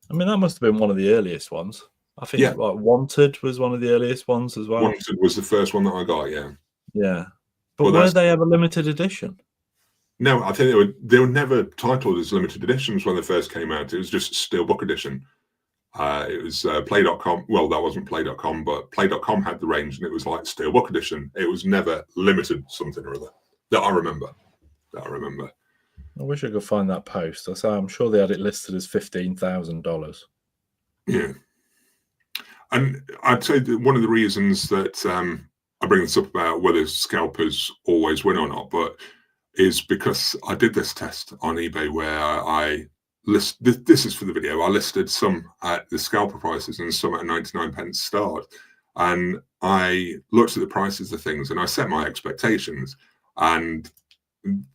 I mean, that must have been one of the earliest ones. I think like Wanted was one of the earliest ones as well. Wanted was the first one that I got, yeah. Yeah. But were they ever limited edition? No, I think they were never titled as limited editions when they first came out. It was just Steelbook edition. It was Play.com. Well, that wasn't Play.com, but Play.com had the range, and it was like Steelbook edition. It was never limited something or other that I remember. I wish I could find that post. I'm sure they had it listed as $15,000. Yeah. And I'd say that one of the reasons that I bring this up about whether scalpers always win or not, but is because I did this test on eBay where I list this is for the video. I listed some at the scalper prices and some at 99 pence start, and I looked at the prices of things and I set my expectations, and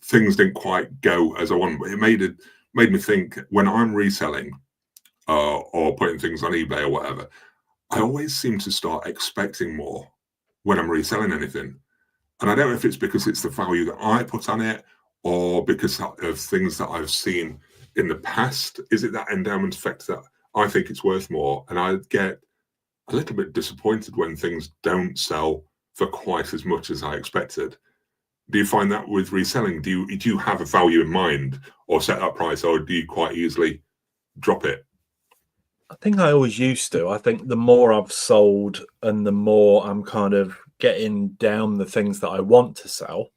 things didn't quite go as I wanted. It made me think when I'm reselling or putting things on eBay or whatever, I always seem to start expecting more when I'm reselling anything. And I don't know if it's because it's the value that I put on it or because of things that I've seen in the past. Is it that endowment effect that I think it's worth more? And I get a little bit disappointed when things don't sell for quite as much as I expected. Do you find that with reselling? Do you have a value in mind or set that price, or do you quite easily drop it? I think I always used to. I think the more I've sold and the more I'm kind of getting down the things that I want to sell,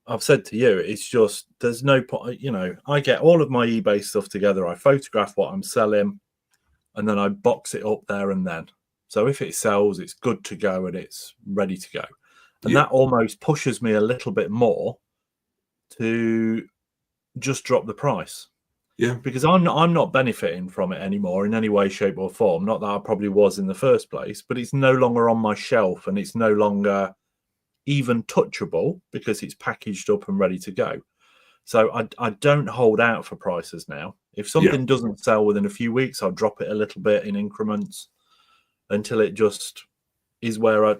I've said to you, it's just there's no point. You know, I get all of my eBay stuff together, I photograph what I'm selling, and then I box it up there and then. So if it sells, it's good to go and it's ready to go. And that almost pushes me a little bit more to just drop the price. Yeah, because I'm not benefiting from it anymore in any way, shape, or form. Not that I probably was in the first place, but it's no longer on my shelf and it's no longer even touchable because it's packaged up and ready to go. So I don't hold out for prices now. If something doesn't sell within a few weeks, I'll drop it a little bit in increments until it just is where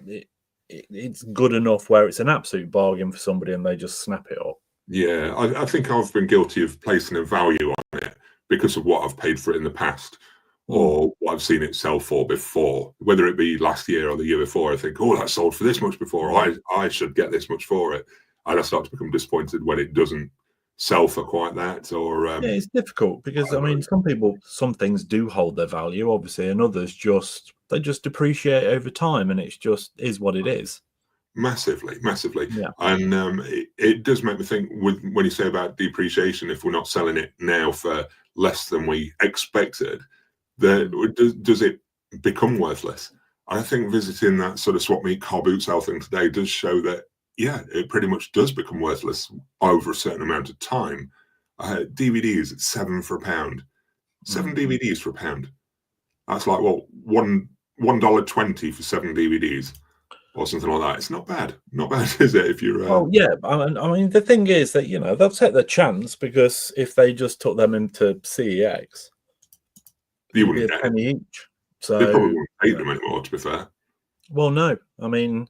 it's good enough where it's an absolute bargain for somebody and they just snap it up. Yeah, I think I've been guilty of placing a value on it because of what I've paid for it in the past or what I've seen it sell for before, whether it be last year or the year before. I think, oh, that sold for this much before. I should get this much for it. And I start to become disappointed when it doesn't sell for quite that. Or yeah, it's difficult because I mean, some things do hold their value, obviously, and others they just depreciate over time, and it's just is what it is. Massively. Yeah. And it does make me think with when you say about depreciation, if we're not selling it now for less than we expected, does it become worthless? I think visiting that sort of swap meet car boot sale thing today does show that, yeah, it pretty much does become worthless over a certain amount of time. DVDs at £7 for £1. 7 DVDs for £1. That's like, well, $1.20 for 7 DVDs. Or something like that. It's not bad, is it? If you're well, yeah. I mean, the thing is that they'll take their chance because if they just took them into CEX, you it'd be wouldn't a get penny it. each. So They probably wouldn't take them anymore. To be fair. Well, no. I mean,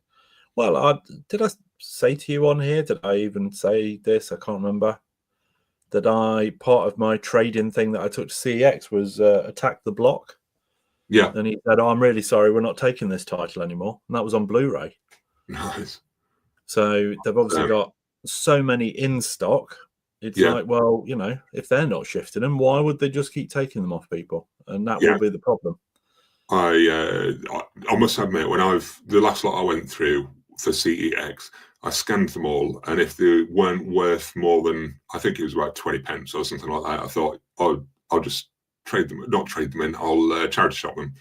did I say to you on here? Did I even say this? I can't remember. That part of my trading thing that I took to CEX was Attack the Block. Yeah. And he said, "Oh, I'm really sorry, we're not taking this title anymore." And that was on Blu-ray. Nice. So they've obviously got so many in stock. It's like, well, if they're not shifting them, why would they just keep taking them off people? And that will be the problem. I must admit, the last lot I went through for CEX, I scanned them all, and if they weren't worth more than, I think it was about 20 pence or something like that, I thought, I'll just not trade them in, I'll charity shop them.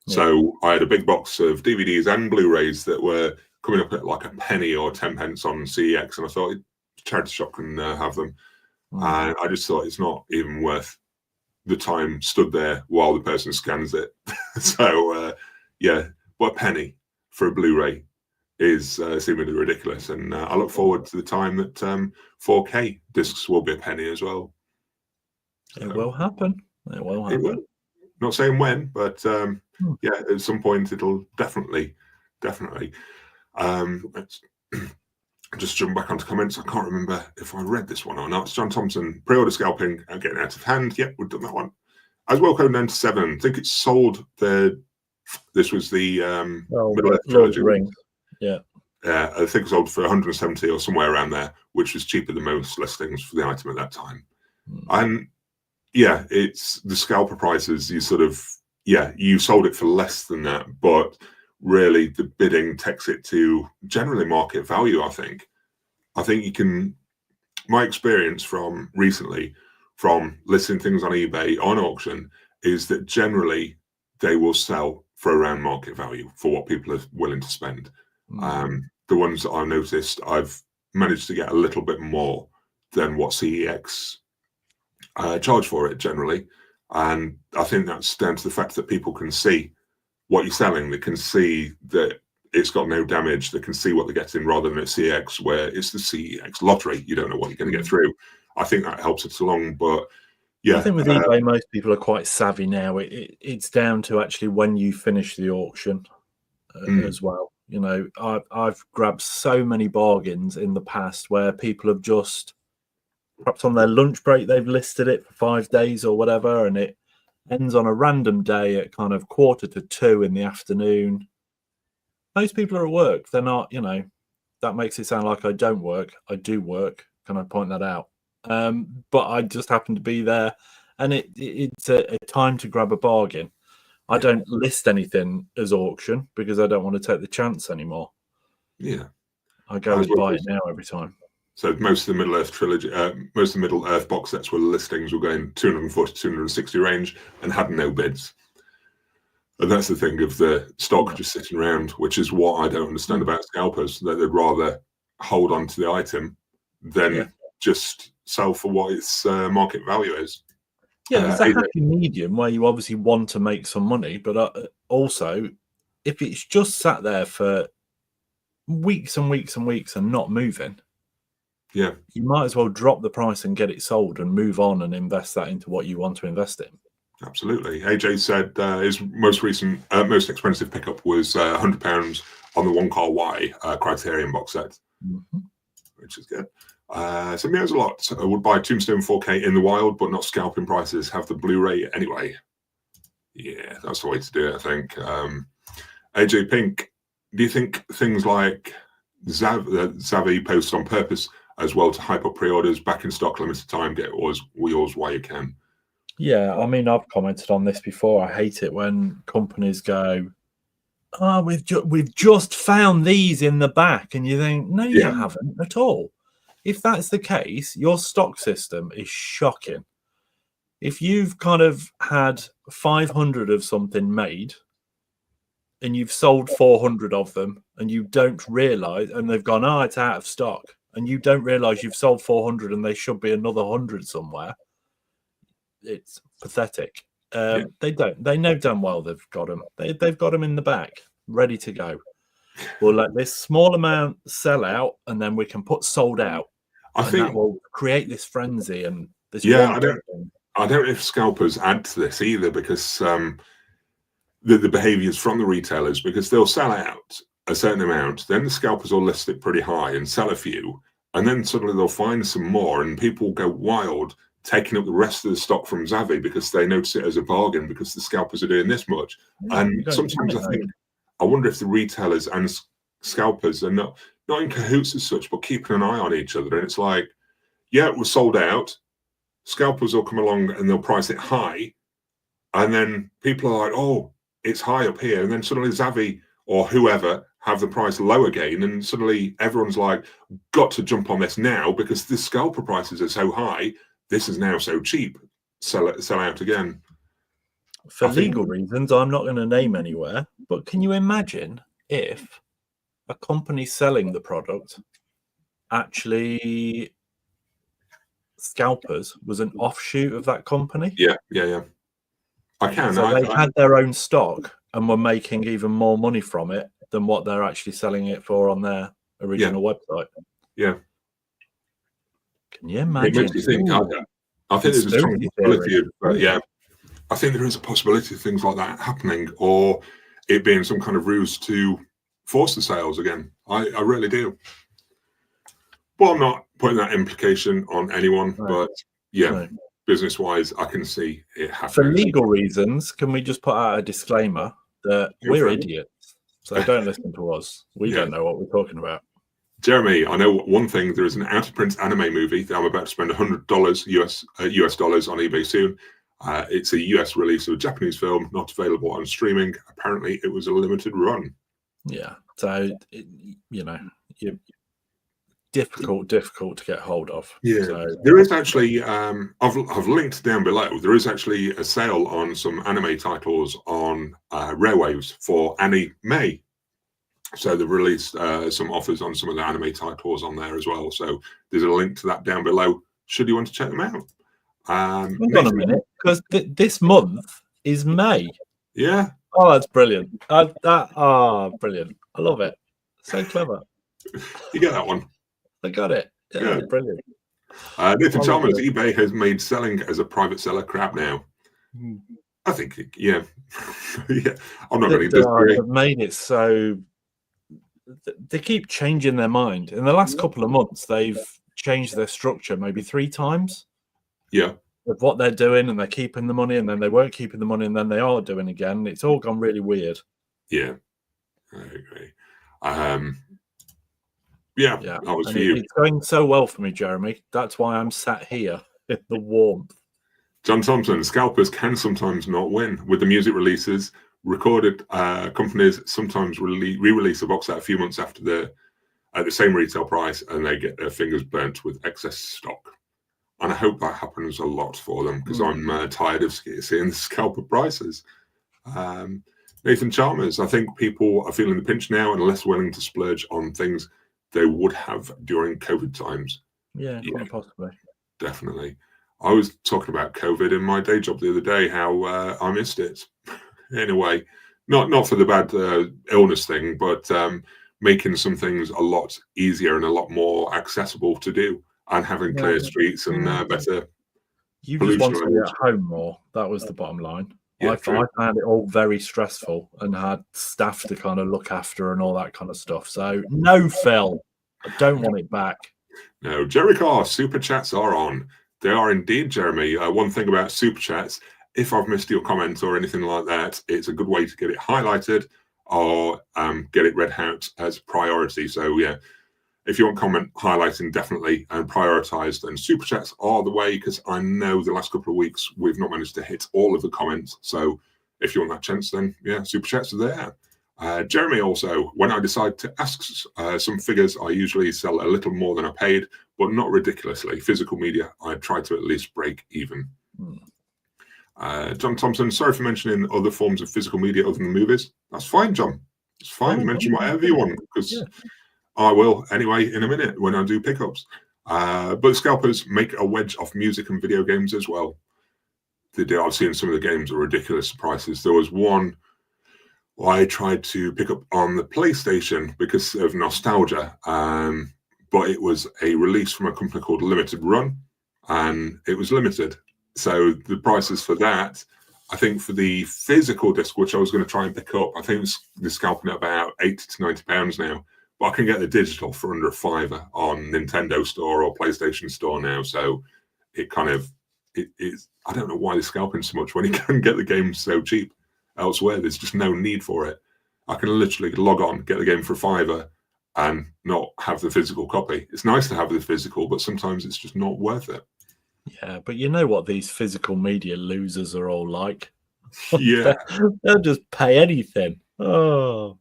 Yeah. So I had a big box of DVDs and Blu-rays that were coming up at like a penny or 10 pence on CEX, and I thought charity shop can have them. And I just thought it's not even worth the time stood there while the person scans it. So but a penny for a Blu-ray is seemingly ridiculous, and I look forward to the time that 4K discs will be a penny as well. It will happen. It will. Not saying when, but at some point it'll definitely. Let's just jump back onto comments. I can't remember if I read this one or not. It's John Thompson, pre-order scalping and getting out of hand. Yep, we've done that one. As well code 97. I think it's sold this was the Middle Earth trilogy. Ring. Yeah. I think it sold for 170 or somewhere around there, which was cheaper than most listings for the item at that time. And it's the scalper prices. You you sold it for less than that, but really the bidding takes it to generally market value. I think you can. My experience from recently, from listing things on eBay on auction, is that generally they will sell for around market value for what people are willing to spend. The ones that I've noticed, I've managed to get a little bit more than what CEX charge for it generally. And I think that's down to the fact that people can see what you're selling. They can see that it's got no damage. They can see what they're getting rather than at CEX, where it's the CEX lottery. You don't know what you're going to get through. I think that helps it along. But yeah, I think with eBay, most people are quite savvy now. It's down to actually when you finish the auction as well. You know, I've grabbed so many bargains in the past where people have just, perhaps on their lunch break, they've listed it for 5 days or whatever, and it ends on a random day at kind of 1:45 in the afternoon. Most people are at work. They're not, you know, that makes it sound like I don't work. I do work. Can I point that out? But I just happen to be there, and it's a time to grab a bargain. I don't list anything as auction because I don't want to take the chance anymore. Yeah, I go and buy it now every time. So most of the Middle Earth trilogy, most of the Middle Earth box sets were listings were going 240 to 260 range and had no bids. And that's the thing of the stock just sitting around, which is what I don't understand about scalpers, that they'd rather hold on to the item than just sell for what its market value is. Yeah, there's a happy medium where you obviously want to make some money, but also if it's just sat there for weeks and weeks and weeks and not moving, you might as well drop the price and get it sold and move on and invest that into what you want to invest in. Absolutely. AJ said his most recent, most expensive pickup was £100 on the One Car Y Criterion box set, which is good. So means a lot. I would buy Tombstone 4K in the wild, but not scalping prices. Have the Blu-ray anyway. Yeah, that's the way to do it, I think. AJ Pink, do you think things like Zavi posts on purpose as well to hype up pre-orders, back in stock, limited time, get yours while you can? Yeah, I mean, I've commented on this before. I hate it when companies go, "Oh, we've just found these in the back," and you think, "No, you haven't at all." If that's the case, your stock system is shocking. If you've kind of had 500 of something made and you've sold 400 of them and you don't realize, and they've gone, "Oh, it's out of stock," and you don't realize you've sold 400 and there should be another 100 somewhere, it's pathetic. They know damn well they've got them. They've got them in the back, ready to go. We'll let this small amount sell out, and then we can put sold out. I think that will create this frenzy and this. I don't know if scalpers add to this either, because the behaviours from the retailers, because they'll sell out a certain amount, then the scalpers will list it pretty high and sell a few, and then suddenly they'll find some more, and people go wild, taking up the rest of the stock from Zavi because they notice it as a bargain because the scalpers are doing this much. And sometimes I wonder if the retailers and scalpers are not in cahoots as such, but keeping an eye on each other. And it's like, yeah, it was sold out. Scalpers will come along and they'll price it high. And then people are like, oh, it's high up here. And then suddenly Zavi or whoever have the price low again. And suddenly everyone's like, got to jump on this now because the scalper prices are so high. This is now so cheap. Sell out again. For legal reasons, I'm not going to name anywhere, but can you imagine if a company selling the product actually Scalpers was an offshoot of that company? Yeah. I can. So they had their own stock and were making even more money from it than what they're actually selling it for on their original website. Yeah. Can you imagine? It makes you think. I think there's a strong possibility of, I think there is a possibility of things like that happening, or it being some kind of ruse to force the sales again. I really do. Well, I'm not putting that implication on anyone, but business-wise, I can see it happening. For legal reasons, can we just put out a disclaimer that we're idiots, so don't listen to us. We don't know what we're talking about. Jeremy, I know one thing. There is an out-of-print anime movie that I'm about to spend $100 US dollars on eBay soon. It's a US release of a Japanese film, not available on streaming. Apparently, it was a limited run. Yeah, so difficult to get hold of. Yeah, So there is actually, I've linked down below, there is actually a sale on some anime titles on Rarewaves for anime. So they've released some offers on some of the anime titles on there as well. So there's a link to that down below, should you want to check them out. Hang on a minute, because this month is May. Yeah. Oh, that's brilliant. Brilliant. I love it. So clever. You get that one. I got it. Yeah, brilliant. Nathan Chalmers, eBay has made selling as a private seller crap now. I think, yeah. Yeah. I'm not going to disagree. They've made it so they keep changing their mind. In the last couple of months, they've changed their structure maybe 3 times. Yeah. Of what they're doing, and they're keeping the money, and then they weren't keeping the money, and then they are doing again. It's all gone really weird. Yeah, I agree. Yeah, that was for you. It's going so well for me, Jeremy. That's why I'm sat here in the warmth. John Thompson, scalpers can sometimes not win. With the music releases, recorded companies sometimes re-release a box set a few months after at the same retail price, and they get their fingers burnt with excess stock. And I hope that happens a lot for them, because I'm tired of seeing the scalper prices. Nathan Chalmers, I think people are feeling the pinch now and less willing to splurge on things they would have during COVID times. Yeah, quite possibly. Definitely. I was talking about COVID in my day job the other day, how I missed it in a way. Not for the bad illness thing, but making some things a lot easier and a lot more accessible to do. And having clear streets and better. You just want to be at home more. That was the bottom line. Yeah, I found it all very stressful and had staff to kind of look after and all that kind of stuff. So no, Phil, I don't want it back. No, Jericho, super chats are on. They are indeed, Jeremy. One thing about super chats, if I've missed your comment or anything like that, it's a good way to get it highlighted or get it read out as priority. So yeah. If you want comment highlighting, definitely, and prioritized, and super chats are the way, because I know the last couple of weeks we've not managed to hit all of the comments. So if you want that chance, then yeah, super chats are there. Jeremy also, when I decide to ask some figures, I usually sell a little more than I paid, but not ridiculously. Physical media, I try to at least break even. John Thompson, sorry for mentioning other forms of physical media other than movies. That's fine, John. It's fine. Mention whatever you want, because I will anyway in a minute when I do pickups. But scalpers make a wedge of music and video games as well. They do. I've seen some of the games are ridiculous prices. There was one I tried to pick up on the PlayStation because of nostalgia, but it was a release from a company called Limited Run, and it was limited. So the prices for that, I think for the physical disc, which I was going to try and pick up, I think they're scalping at about £80 to £90 now. But I can get the digital for under £5 on Nintendo Store or PlayStation Store now. So it kind of, I don't know why they're scalping so much when you can get the game so cheap elsewhere. There's just no need for it. I can literally log on, get the game for £5 and not have the physical copy. It's nice to have the physical, but sometimes it's just not worth it. Yeah, but you know what these physical media losers are all like? Yeah. They'll just pay anything. Oh.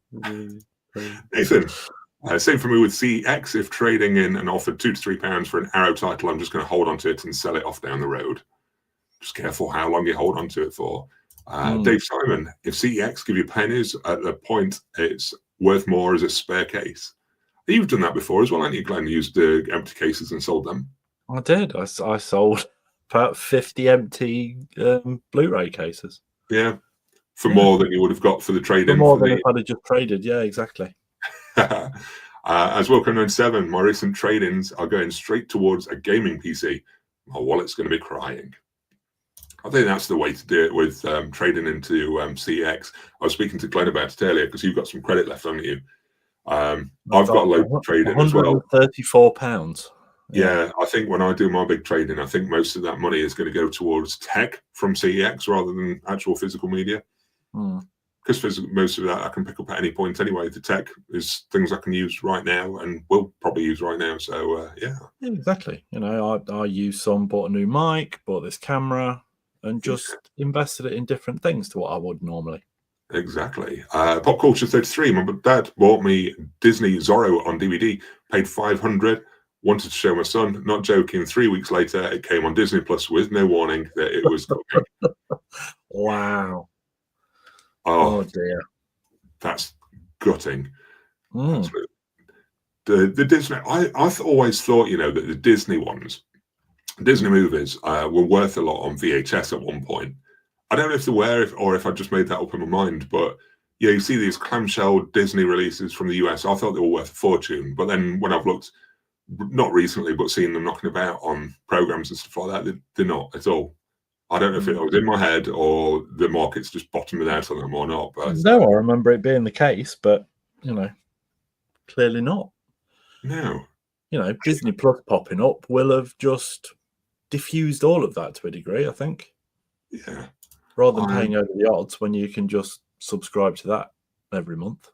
Nathan. Same for me with CX. If trading in and offered £2 to £3 for an Arrow title, I'm just going to hold on to it and sell it off down the road. Just careful how long you hold on to it for. Dave Simon, if CEX give you pennies at the point it's worth more as a spare case. You've done that before as well, haven't you, Glenn? You used empty cases and sold them. I did. I sold about 50 empty Blu-ray cases. Yeah, for more than you would have got for the trade-in. For more than if I'd have just traded. Yeah, exactly. As Welcome 97, my recent trade-ins are going straight towards a gaming PC. My wallet's going to be crying. I think that's the way to do it with trading into CX. I was speaking to Glenn about it earlier because you've got some credit left, haven't you? I've got loads of trading as well. £134. Yeah, I think when I do my big trading, I think most of that money is going to go towards tech from CEX rather than actual physical media. Because most of that I can pick up at any point anyway. The tech is things I can use right now and will probably use right now. So, yeah, exactly. You know, I used some, bought a new mic, bought this camera, and just invested it in different things to what I would normally. Exactly. Pop Culture 33. My dad bought me Disney Zorro on DVD, paid $500. Wanted to show my son. Not joking. 3 weeks later, it came on Disney Plus with no warning that it was coming. Wow. Oh dear. That's gutting. Mm. The Disney. I've always thought, that the Disney ones, Disney movies, were worth a lot on VHS at one point. I don't know if they were, or if I just made that up in my mind, but yeah, you see these clamshell Disney releases from the US. I thought they were worth a fortune, but then when I've looked, not recently, but seen them knocking about on programs and stuff like that, they're not at all. I don't know if it was in my head or the market's just bottoming out on them or not. But No, I remember it being the case, but clearly not. No. Disney Plus popping up will have just diffused all of that to a degree, I think. Yeah. Rather than paying over the odds when you can just subscribe to that every month.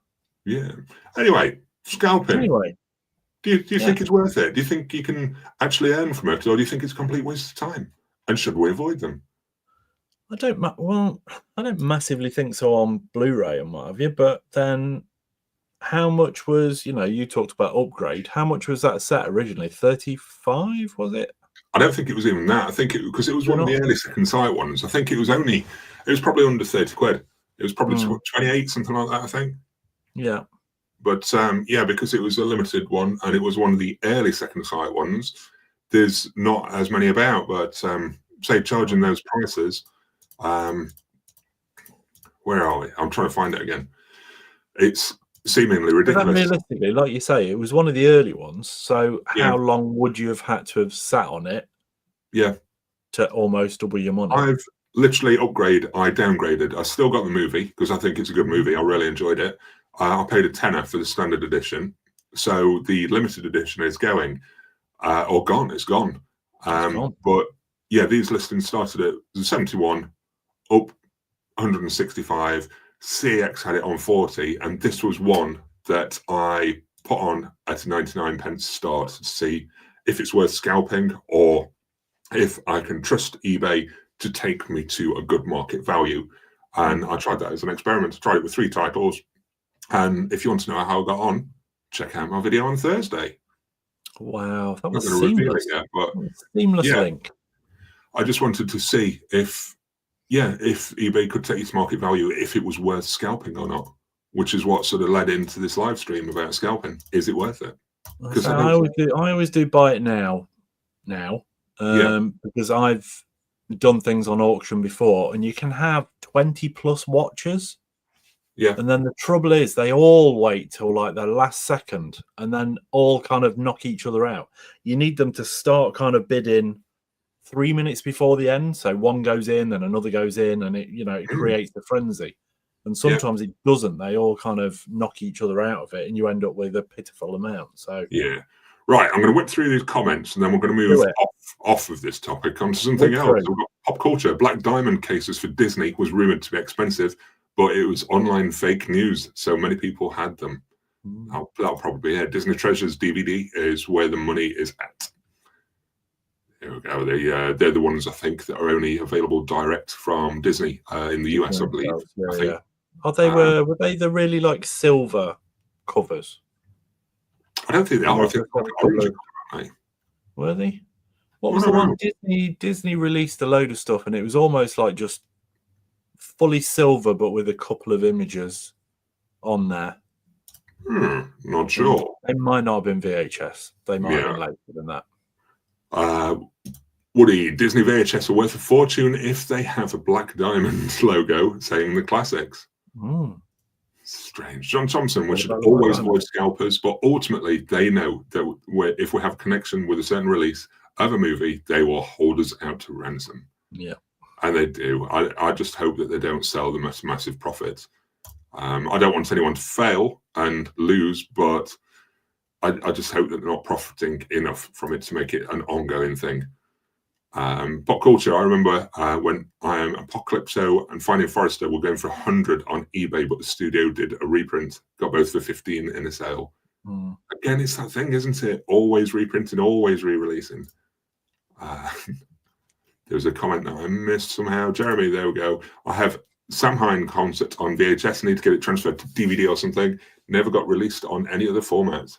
Yeah. Anyway, scalping. Anyway. Do you think it's worth it? Do you think you can actually earn from it, or do you think it's a complete waste of time? And should we avoid them? I don't massively think so on Blu-ray and what have you, but then how much was, you talked about Upgrade, how much was that set originally? 35, was it? I don't think it was even that. I think because it was one of the early second sight ones. I think it was probably under 30 quid. It was probably 28, something like that, I think. Yeah. But because it was a limited one and it was one of the early second sight ones, there's not as many about. But say charging those prices, where are we? I'm trying to find it again. It's seemingly ridiculous. Realistically, like you say, it was one of the early ones. So how long would you have had to have sat on it? Yeah. To almost double your money. I've literally I downgraded. I still got the movie because I think it's a good movie. I really enjoyed it. I paid £10 for the standard edition. So the limited edition is going, or gone. It's gone. But yeah, these listings started at 71, up 165. CX had it on 40, and this was one that I put on at 99 start to see if it's worth scalping or if I can trust eBay to take me to a good market value. And I tried that as an experiment. I tried it with 3 titles. And if you want to know how I got on, check out my video on Thursday. Wow, that was seamless. Yet, but seamless link. I just wanted to see if eBay could take its market value, if it was worth scalping or not, which is what sort of led into this live stream about scalping. Is it worth it? Because I always do buy it now, because I've done things on auction before, and you can have 20 plus watchers. Yeah. And then the trouble is they all wait till like the last second and then all kind of knock each other out. You need them to start kind of bidding 3 minutes before the end. So one goes in, then another goes in, and it creates the frenzy. And sometimes it doesn't. They all kind of knock each other out of it, and you end up with a pitiful amount. So right, I'm going to whip through these comments, and then we're going to move off of this topic onto something else. We've got pop culture. Black diamond cases for Disney was rumored to be expensive, but it was online fake news, so many people had them. That'll probably be it. Disney Treasures DVD is where the money is at. There we go. They're the ones I think that are only available direct from Disney in the US, I believe. Were they the really like silver covers? I don't think they are. I think they're orange, aren't they? Were they? What was the one? Disney released a load of stuff, and it was almost like just fully silver, but with a couple of images on there. Not sure. They might not have been VHS. They might have been later than that. Woody, Disney VHS are worth a fortune if they have a black diamond logo saying the classics. Strange. John Thompson, we should always avoid scalpers, but ultimately they know that if we have a connection with a certain release of a movie, they will hold us out to ransom. Yeah. And they do. I just hope that they don't sell them at massive profits. I don't want anyone to fail and lose, but I just hope that they're not profiting enough from it to make it an ongoing thing. Pop culture, I remember when Apocalypso and Finding Forrester were going for 100 on eBay, but the studio did a reprint, got both for 15 in a sale. Again, it's that thing, isn't it? Always reprinting, always re-releasing. There was a comment that I missed somehow. Jeremy, there we go. I have Samhain concert on VHS. I need to get it transferred to DVD or something. Never got released on any other format.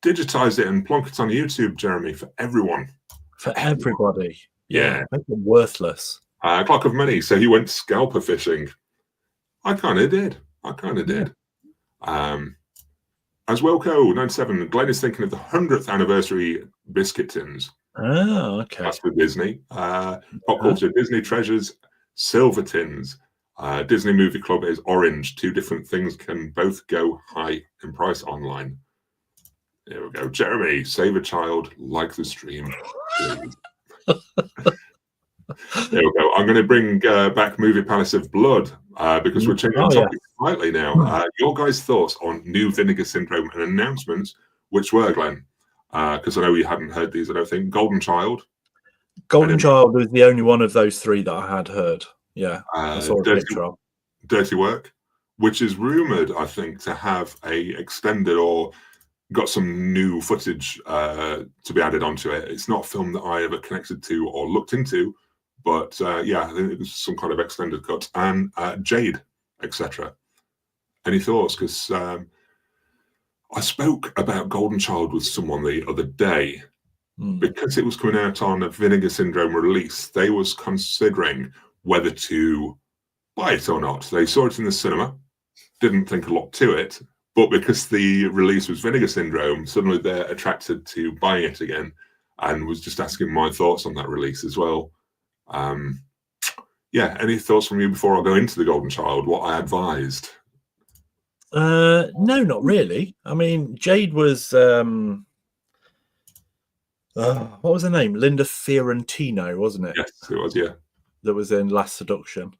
digitize it and plonk it on YouTube, Jeremy, for everyone. For everybody. Yeah. Make it worthless. Clock of Money. So he went scalper fishing. I kind of did. As Wilco 97, Glenn is thinking of the 100th anniversary biscuit tins. Oh, okay. That's for Disney. Pop culture, Disney treasures, silver tins. Disney Movie Club is orange. Two different things can both go high in price online. There we go. Jeremy, save a child, like the stream, please. There we go. I'm going to bring back Movie Palace of Blood because we're changing the topic slightly now. Your guys' thoughts on new Vinegar Syndrome and announcements, which were, Glenn? Because I know you hadn't heard these, I don't think. Golden Child. Golden Child was the only one of those three that I had heard. Yeah, I saw a picture of. Dirty Work, which is rumoured, I think, to have a extended or got some new footage to be added onto it. It's not a film that I ever connected to or looked into, but yeah, I think it was some kind of extended cut. And Jade, etc. Any thoughts? Because I spoke about Golden Child with someone the other day because it was coming out on a Vinegar Syndrome release. They was considering whether to buy it or not. They saw it in the cinema, didn't think a lot to it, but because the release was Vinegar Syndrome, suddenly they're attracted to buying it again, and was just asking my thoughts on that release as well. Yeah, any thoughts from you before I go into the Golden Child, what I advised? No, not really. I mean, Jade was what was her name? Linda Fiorentino, wasn't it? Yes, it was. Yeah, that was in Last Seduction.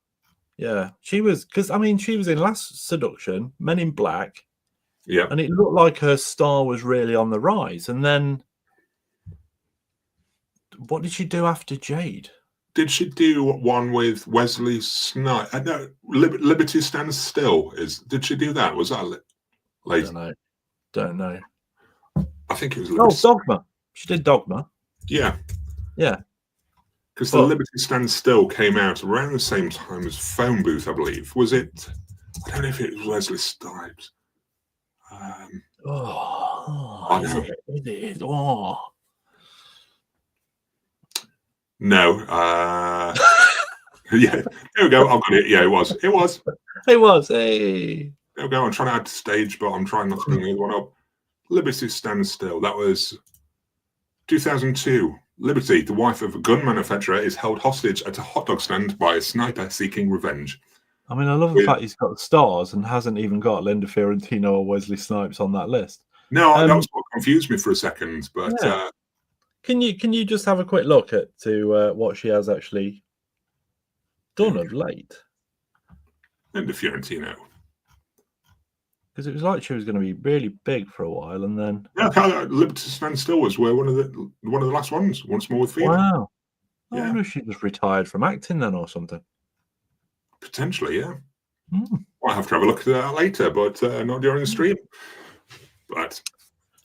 Yeah, she was, because I mean, she was in Last Seduction, Men in Black. Yeah, and it looked like her star was really on the rise. And then, what did she do after Jade? Did she do one with Wesley Snipes? No, Liberty Stands Still. Did she do that? Was that late? Don't know. I think it was Liberty. Dogma. She did Dogma. Yeah. Yeah. Because the Liberty Stands Still came out around the same time as Phone Booth, I believe. Was it? I don't know if it was Wesley Snipes. I know. No. Yeah, there we go. I've got it. Yeah, it was. It was. Hey. There we go. I'm trying to add stage, but I'm trying not to bring the other one up. Liberty Stands Still. That was 2002. Liberty, the wife of a gun manufacturer, is held hostage at a hot dog stand by a sniper seeking revenge. I mean, I love the fact he's got stars and hasn't even got Linda Fiorentino or Wesley Snipes on that list. No, that was what confused me for a second. But yeah. Can you just have a quick look at what she has actually done of late? Linda Fiorentino. Because it was like she was going to be really big for a while, and then Liberty Stand Still was one of the last ones. Once More with Fever. Wow. I wonder if she just retired from acting then or something. Potentially, yeah. I'll have to have a look at that later, but not during the stream. But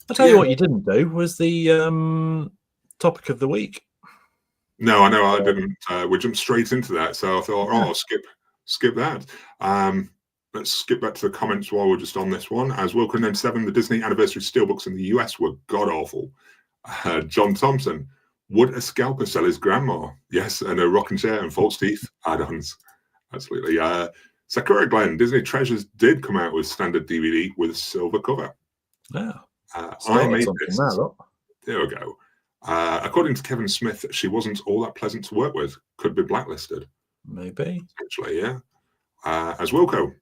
I'll tell you what you didn't do was the topic of the week. No, I know I didn't. We jumped straight into that, so I thought, I'll skip that. Let's skip back to the comments while we're just on this one. As Wilco 97, the Disney anniversary steelbooks in the US were god-awful. John Thompson, would a scalper sell his grandma? Yes, and a rocking chair and false teeth add-ons. Absolutely. Sakura Glenn, Disney Treasures did come out with standard DVD with a silver cover. Yeah. I made this. There we go. According to Kevin Smith, she wasn't all that pleasant to work with. Could be blacklisted. Maybe. Actually, yeah. As Wilco,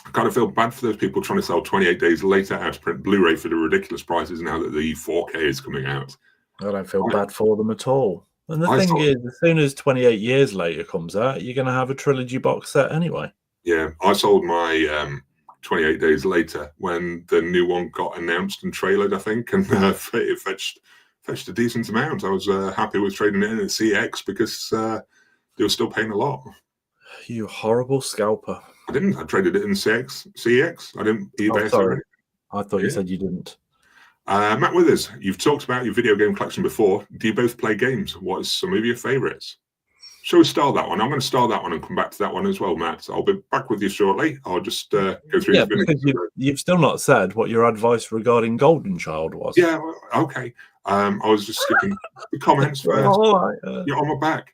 I kind of feel bad for those people trying to sell 28 days later out of print Blu-ray for the ridiculous prices now that the 4K is coming out. I don't feel bad for them at all. And the thing is, as soon as 28 years later comes out, you're going to have a trilogy box set anyway. Yeah, I sold my 28 days later when the new one got announced and trailered, I think, and it fetched a decent amount. I was happy with trading it in at CX because they were still paying a lot. You horrible scalper. I didn't. I traded it in CX. I didn't eBay it. Sorry. I thought you said you didn't. Matt Withers, you've talked about your video game collection before. Do you both play games? What is some of your favourites? shall we start that one? I'm going to start that one and come back to that one as well, Matt. I'll be back with you shortly. I'll just go through. Yeah, because you've still not said what your advice regarding Golden Child was. Yeah, well, okay. I was just skipping the comments first. You're on my back.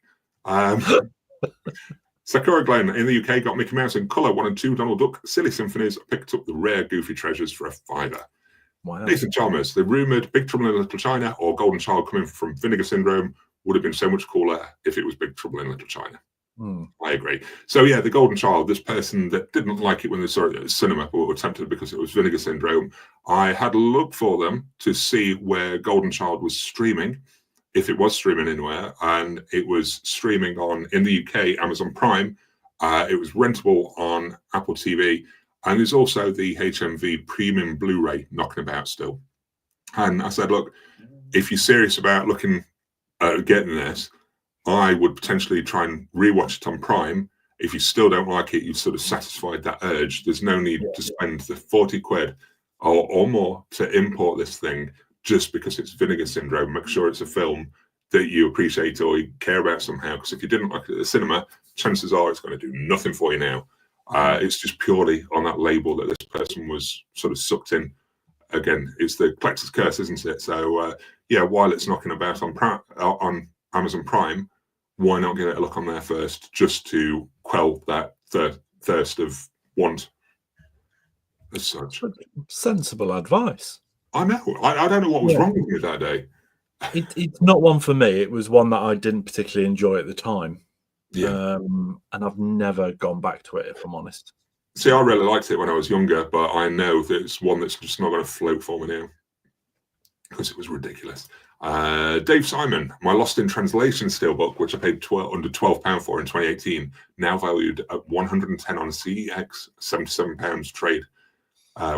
Sakura Glenn in the UK got Mickey Mouse in colour, 1 and 2 Donald Duck Silly Symphonies, picked up the rare Goofy treasures for a £5. Wow. Nathan Chalmers, the rumoured Big Trouble in Little China or Golden Child coming from Vinegar Syndrome would have been so much cooler if it was Big Trouble in Little China. I agree. So yeah, the Golden Child, this person that didn't like it when they saw it at the cinema but were tempted because it was Vinegar Syndrome, I had a look for them to see where Golden Child was streaming, if it was streaming anywhere, and it was streaming on, in the UK, Amazon Prime. It was rentable on Apple TV, and there's also the HMV Premium Blu-ray knocking about still. And I said, look, if you're serious about looking at getting this, I would potentially try and rewatch it on Prime. If you still don't like it, you've sort of satisfied that urge. There's no need to spend the 40 quid or more to import this thing just because it's Vinegar Syndrome. Make sure it's a film that you appreciate or you care about somehow. Because if you didn't like it at the cinema, chances are it's going to do nothing for you now. It's just purely on that label that this person was sort of sucked in. Again, it's the collector's curse, isn't it? So yeah, while it's knocking about on Amazon Prime, why not give it a look on there first, just to quell that thirst of want as such? Sensible advice. I know. I don't know what was wrong with me that day. It's not one for me. It was one that I didn't particularly enjoy at the time. Yeah. And I've never gone back to it, if I'm honest. See, I really liked it when I was younger, but I know that it's one that's just not going to float for me now because it was ridiculous. Dave Simon, my Lost in Translation steelbook, which I paid under £12 for in 2018, now valued at 110 on CX, £77 trade.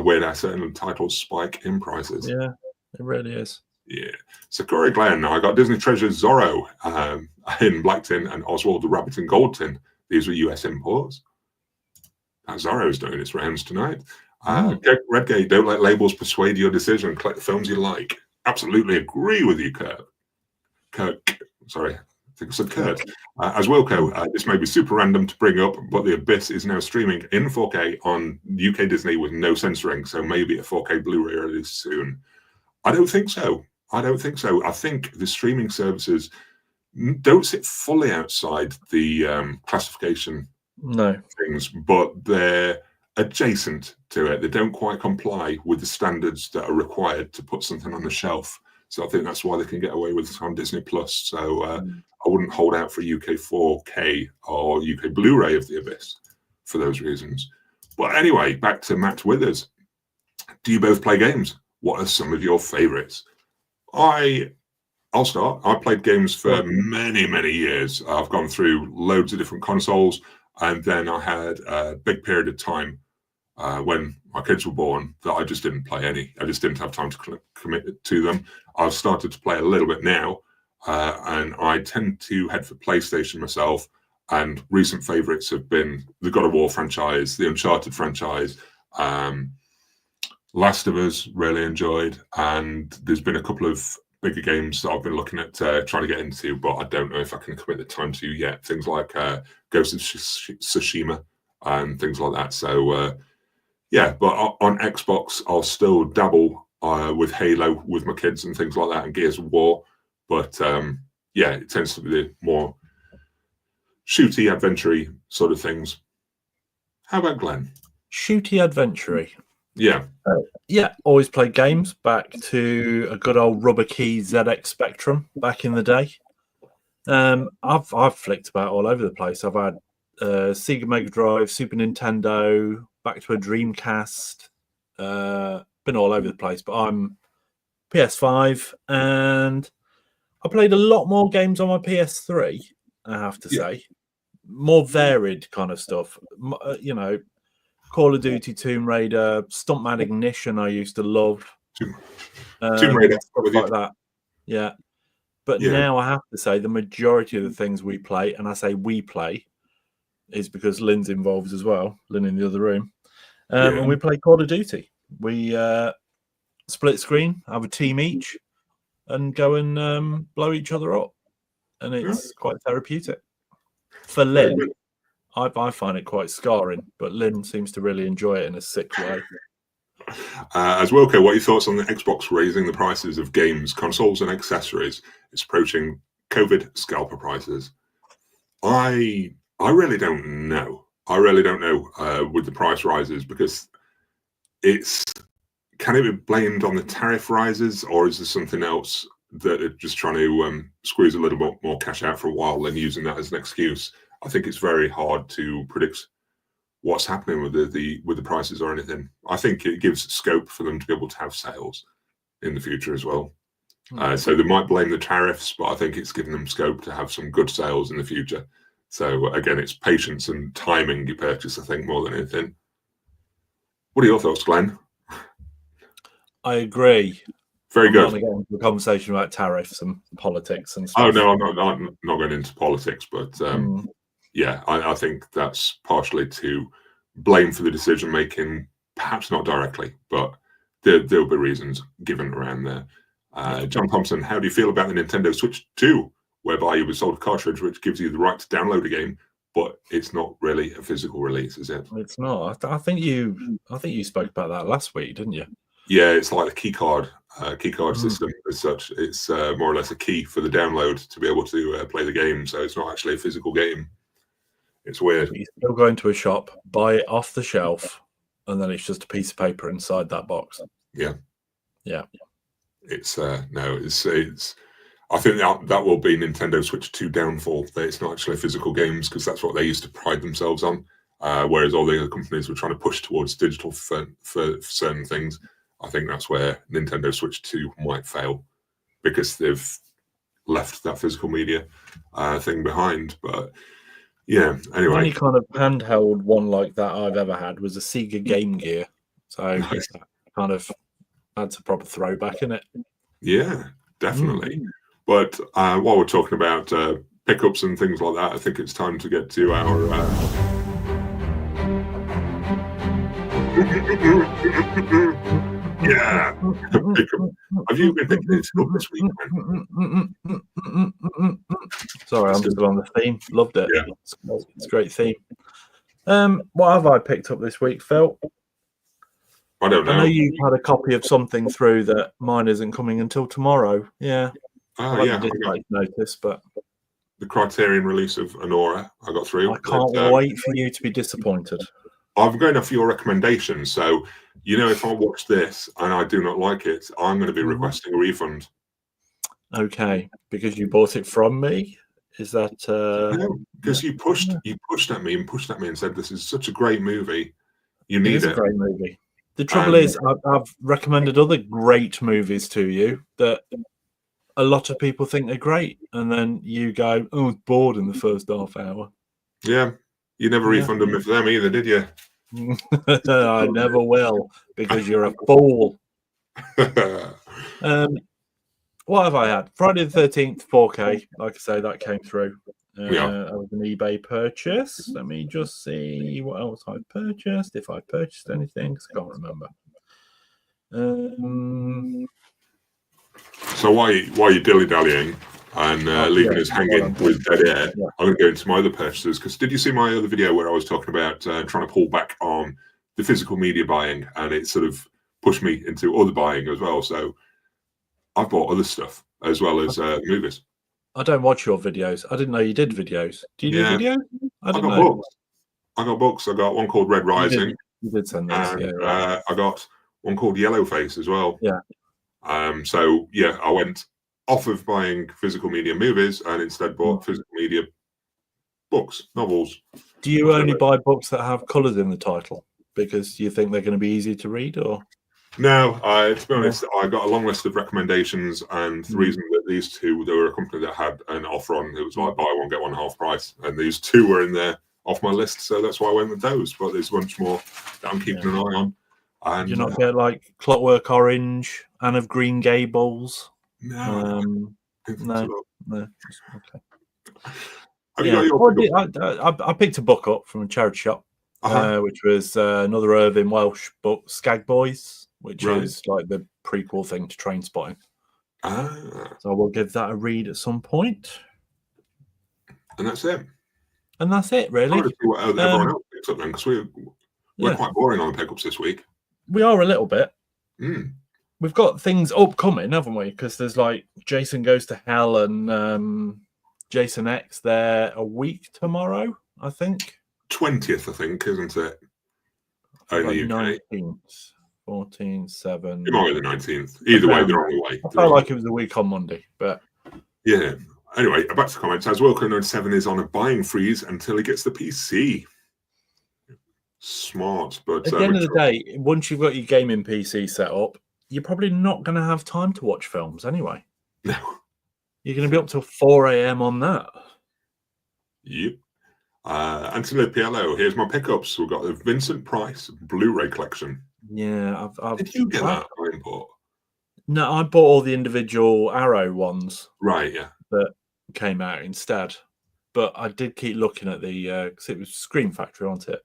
Weird as certain titles spike in prices. Yeah, it really is. Yeah. Sakura Glenn, I got Disney Treasures Zorro in black tin and Oswald the Rabbit in gold tin. These were US imports. Zorro's doing its rounds tonight. Redgate, don't let labels persuade your decision. Collect the films you like. Absolutely agree with you, Kirk. Sorry, I think I said Kurt. As Wilco, this may be super random to bring up, but The Abyss is now streaming in 4K on UK Disney with no censoring, so maybe a 4K Blu-ray release soon. I don't think so. I think the streaming services don't sit fully outside the classification things, but they're adjacent to it. They don't quite comply with the standards that are required to put something on the shelf. So I think that's why they can get away with it on Disney Plus. So I wouldn't hold out for UK 4K or UK Blu-ray of The Abyss for those reasons. But anyway, back to Matt Withers. Do you both play games? What are some of your favorites? I'll start. I played games for many, many years. I've gone through loads of different consoles, and then I had a big period of time when my kids were born that I just didn't play any. I just didn't have time to commit to them. I've started to play a little bit now, and I tend to head for PlayStation myself. And recent favorites have been the God of War franchise, the Uncharted franchise, Last of Us, really enjoyed, and there's been a couple of bigger games that I've been looking at trying to get into, but I don't know if I can commit the time to yet. Things like Ghost of Tsushima and things like that. So yeah, but on Xbox, I'll still dabble with Halo with my kids and things like that, and Gears of War. But yeah, it tends to be the more shooty, adventure-y sort of things. How about Glenn? Shooty, adventure-y. Yeah. Yeah, always played games back to a good old rubber key ZX Spectrum back in the day. I've flicked about all over the place. I've had Sega Mega Drive, Super Nintendo, back to a Dreamcast. Been all over the place, but I'm PS5, and I played a lot more games on my PS3, I have to say. More varied kind of stuff. You know, Call of Duty, Tomb Raider, Stuntman Ignition I used to love. Tomb Raider. Stuff like that. Yeah. But now I have to say the majority of the things we play, and I say we play, is because Lynn's involved as well, Lynn in the other room. And we play Call of Duty. We split screen, have a team each, and go and blow each other up. And it's quite therapeutic. For Lynn, I find it quite scarring, but Lynn seems to really enjoy it in a sick way. As Wilco, what are your thoughts on the Xbox raising the prices of games, consoles, and accessories? It's approaching COVID scalper prices. I really don't know. I really don't know with the price rises, because can it be blamed on the tariff rises, or is there something else that are just trying to squeeze a little bit more cash out for a while and using that as an excuse? I think it's very hard to predict what's happening with the prices or anything. I think it gives scope for them to be able to have sales in the future as well. So they might blame the tariffs, but I think it's given them scope to have some good sales in the future. So again, it's patience and timing you purchase, I think, more than anything. What are your thoughts, Glenn? I agree. Very good. I'm not going to get into a conversation about tariffs and politics and stuff. Oh no, I'm not going into politics, but yeah, I think that's partially to blame for the decision making, perhaps not directly, but there'll be reasons given around there. John Thompson, how do you feel about the Nintendo Switch 2, whereby you were sold a cartridge which gives you the right to download a game, but it's not really a physical release, is it? It's not. I think you spoke about that last week, didn't you? Yeah, it's like a key card system as such. It's more or less a key for the download to be able to play the game. So it's not actually a physical game. It's weird. You still go into a shop, buy it off the shelf, and then it's just a piece of paper inside that box. Yeah. It's no, it's. I think that will be Nintendo Switch 2 downfall. That it's not actually physical games, because that's what they used to pride themselves on. Whereas all the other companies were trying to push towards digital for certain things. I think that's where Nintendo Switch 2 might fail, because they've left that physical media thing behind. But yeah, anyway. The only kind of handheld one like that I've ever had was a Sega Game Gear. So Nice. kind of that's a proper throwback, isn't it? Yeah, definitely. But while we're talking about pickups and things like that, I think it's time to get to our yeah. Have you been picking this up this week, man? Sorry, I'm still on the theme. Loved it. Yeah. It's a great theme. What have I picked up this week, Phil? I don't know. I know you had a copy of something through that mine isn't coming until tomorrow. Yeah. Yeah. Notice, but the Criterion release of Anora, I got through. I can't wait for you to be disappointed. I'm going off your recommendation. So, if I watch this and I do not like it, I'm going to be requesting a refund. Okay, because you bought it from me. Is that? No, because you pushed at me and said this is such a great movie. You need it. It is a great movie. The trouble is, I've recommended other great movies to you that a lot of people think they're great, and then you go, "Oh, I was bored in the first half hour." Yeah, you never refunded me for them either, did you? I never will, because you're a fool. What have I had? Friday the 13th, 4K. Like I say, that came through. That was an eBay purchase. Let me just see what else I purchased. If I purchased anything, because I can't remember. So while you're dilly-dallying and leaving us hanging with dead air, I'm going to go into my other purchases, because did you see my other video where I was talking about trying to pull back on the physical media buying, and it sort of pushed me into other buying as well? So I've bought other stuff as well as movies. I don't watch your videos. I didn't know you did videos. Do you do videos? I got books. I got books. I got one called Red Rising. You did send this. And, I got one called Yellow Face as well. Yeah. So yeah, I went off of buying physical media movies and instead bought physical media books, novels. Do you only buy books that have colours in the title because you think they're going to be easy to read, or? No, to be honest, I got a long list of recommendations, and the reason that these two, there were a company that had an offer on, it was like buy one, get one half price, and these two were in there off my list, so that's why I went with those. But there's a bunch more that I'm keeping an eye on. And you not get like Clockwork Orange, Anne of Green Gables? No. No. Okay. Have you got your I picked a book up from a charity shop, which was another Irving Welsh book, Skag Boys, which is like the prequel thing to Trainspotting. So I will give that a read at some point. And that's it. And that's it, I really. want to see what everyone else picks up then, because we're quite boring on the pickups this week. We are a little bit. Mm. We've got things upcoming, haven't we? Because there's like Jason Goes to Hell and Jason X there a week tomorrow, I think. 20th, I think, isn't it? Like the UK. 19th, 14, 7. It might be the 19th. Either way, they're on the way. I felt like it was a week on Monday, but yeah. Anyway, back to the comments. As Wilco97 is on a buying freeze until he gets the PC. Smart, but at the end of the day, once you've got your gaming PC set up, you're probably not going to have time to watch films anyway. No. You're going to be up till 4 a.m. on that. Yep. Anthony PLO, here's my pickups. We've got the Vincent Price Blu-ray collection. Yeah, Did you get that import? No, I bought all the individual Arrow ones. Right, yeah. That came out instead. But I did keep looking at the because it was Scream Factory, wasn't it?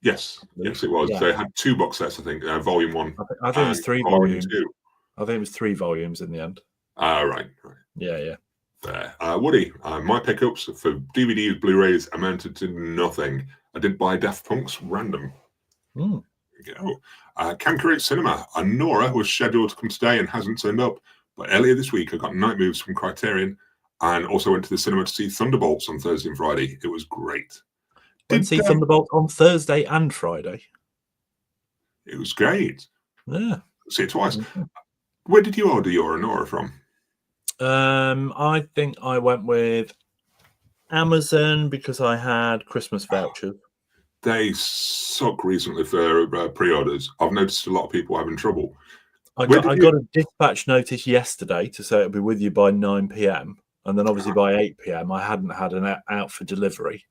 Yes, yes, it was. Yeah. They had 2 box sets, I think. Volume 1. I think it was 3 volumes. 2. I think it was 3 volumes in the end. Right. Yeah. There. Woody, my pickups for DVDs, Blu-rays amounted to nothing. I did buy Daft Punk's Random. Mm. There you go. Can Create Cinema. Nora was scheduled to come today and hasn't turned up. But earlier this week, I got Night Moves from Criterion and also went to the cinema to see Thunderbolts on Thursday and Friday. It was great. Did see Thunderbolts on Thursday and Friday. It was great. Yeah. See it twice. Mm-hmm. Where did you order your Nora from? I think I went with Amazon because I had Christmas vouchers. They suck recently for pre-orders. I've noticed a lot of people having trouble. I got a dispatch notice yesterday to say it'll be with you by 9 p.m. And then obviously by 8 p.m. I hadn't had an out for delivery.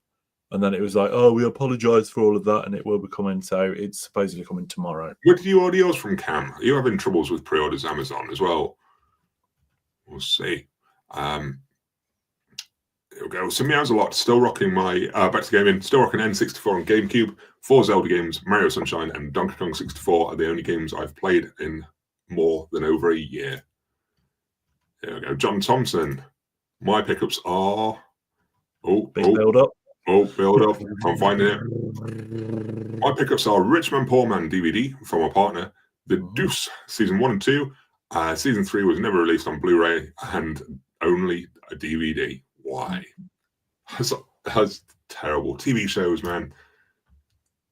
And then it was like, oh, we apologise for all of that, and it will be coming. So it's supposedly coming tomorrow. Where did you order yours from, Cam? Are you having troubles with pre-orders Amazon as well? We'll see. There we go. So Meows a lot. Still rocking my back to gaming. Still rocking N64 on GameCube. 4 Zelda games, Mario Sunshine, and Donkey Kong 64 are the only games I've played in more than over a year. There we go. John Thompson. My pickups are. Build up. Build up. I'm finding it. My pickups are Rich Man Poor Man DVD from my partner. The Deuce Season 1 and 2. Season 3 was never released on Blu-ray and only a DVD. Why? That's terrible. TV shows, man.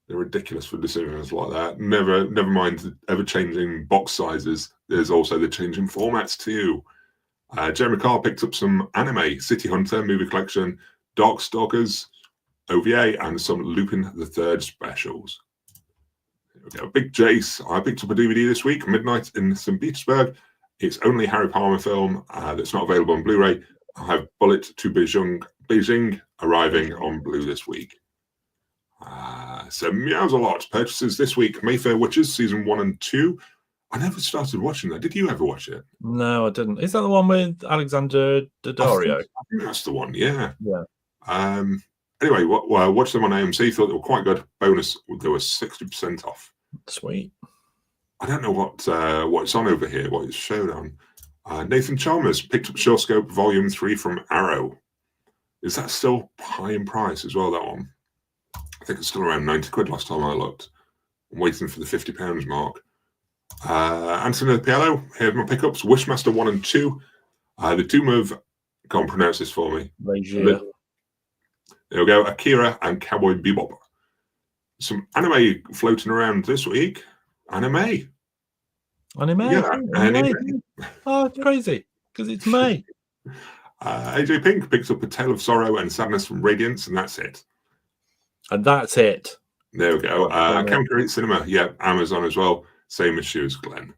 They're ridiculous for decisions like that. Never mind ever-changing box sizes. There's also the changing formats too. Jeremy Carr picked up some anime, City Hunter movie collection, Darkstalkers, OVA, and some Lupin the Third specials. Big Jace, I picked up a DVD this week, Midnight in St. Petersburg. It's only Harry Palmer film that's not available on Blu-ray. I have Bullet to Beijing arriving on Blu this week. So Meows a lot. Purchases this week, Mayfair Witches, Season 1 and 2. I never started watching that. Did you ever watch it? No, I didn't. Is that the one with Alexander Daddario? I think that's the one, yeah. Yeah. Anyway, watched them on AMC. Thought they were quite good. Bonus, they were 60% off. Sweet. I don't know what it's on over here, what it's showed on. Nathan Chalmers picked up Sure Scope Volume 3 from Arrow. Is that still high in price as well, that one? I think it's still around 90 quid last time I looked. I'm waiting for the £50 mark. Anthony Piello, here's my pickups. Wishmaster 1 and 2. The Tomb of... Go on, pronounce this for me. There we go. Akira and Cowboy Bebop. Some anime floating around this week. Anime. Yeah, anime. Oh, it's crazy because it's May. AJ Pink picks up A Tale of Sorrow and Sadness from Radiance, and that's it. And that's it. There we go. Can Create Cinema. Yeah, Amazon as well. Same issue as Glenn.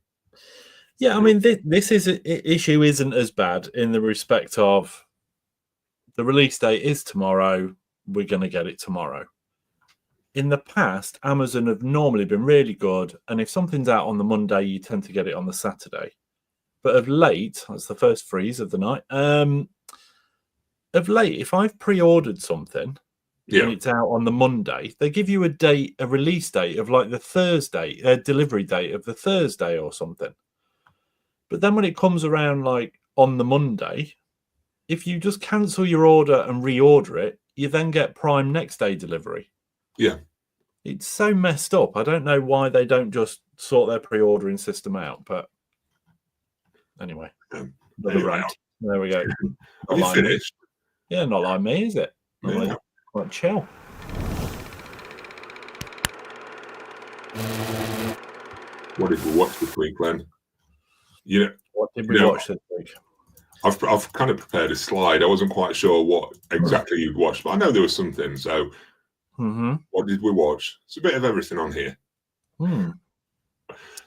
Yeah, I mean, this issue isn't as bad in the respect of the release date is tomorrow. We're going to get it tomorrow. In the past, Amazon have normally been really good. And if something's out on the Monday, you tend to get it on the Saturday. But of late, that's the first freeze of the night. Of late, if I've pre-ordered something and it's out on the Monday, they give you a release date of like the Thursday, a delivery date of the Thursday or something. But then when it comes around like on the Monday, if you just cancel your order and reorder it, you then get Prime next day delivery. Yeah. It's so messed up. I don't know why they don't just sort their pre-ordering system out. But anyway, another rant. There we go. Have you finished? Me. Yeah, not like me, is it? Normally, quite chill. What did we watch this week, Glenn? What did we watch this week? I've kind of prepared a slide. I wasn't quite sure what exactly you'd watched, but I know there was something. So, what did we watch? It's a bit of everything on here.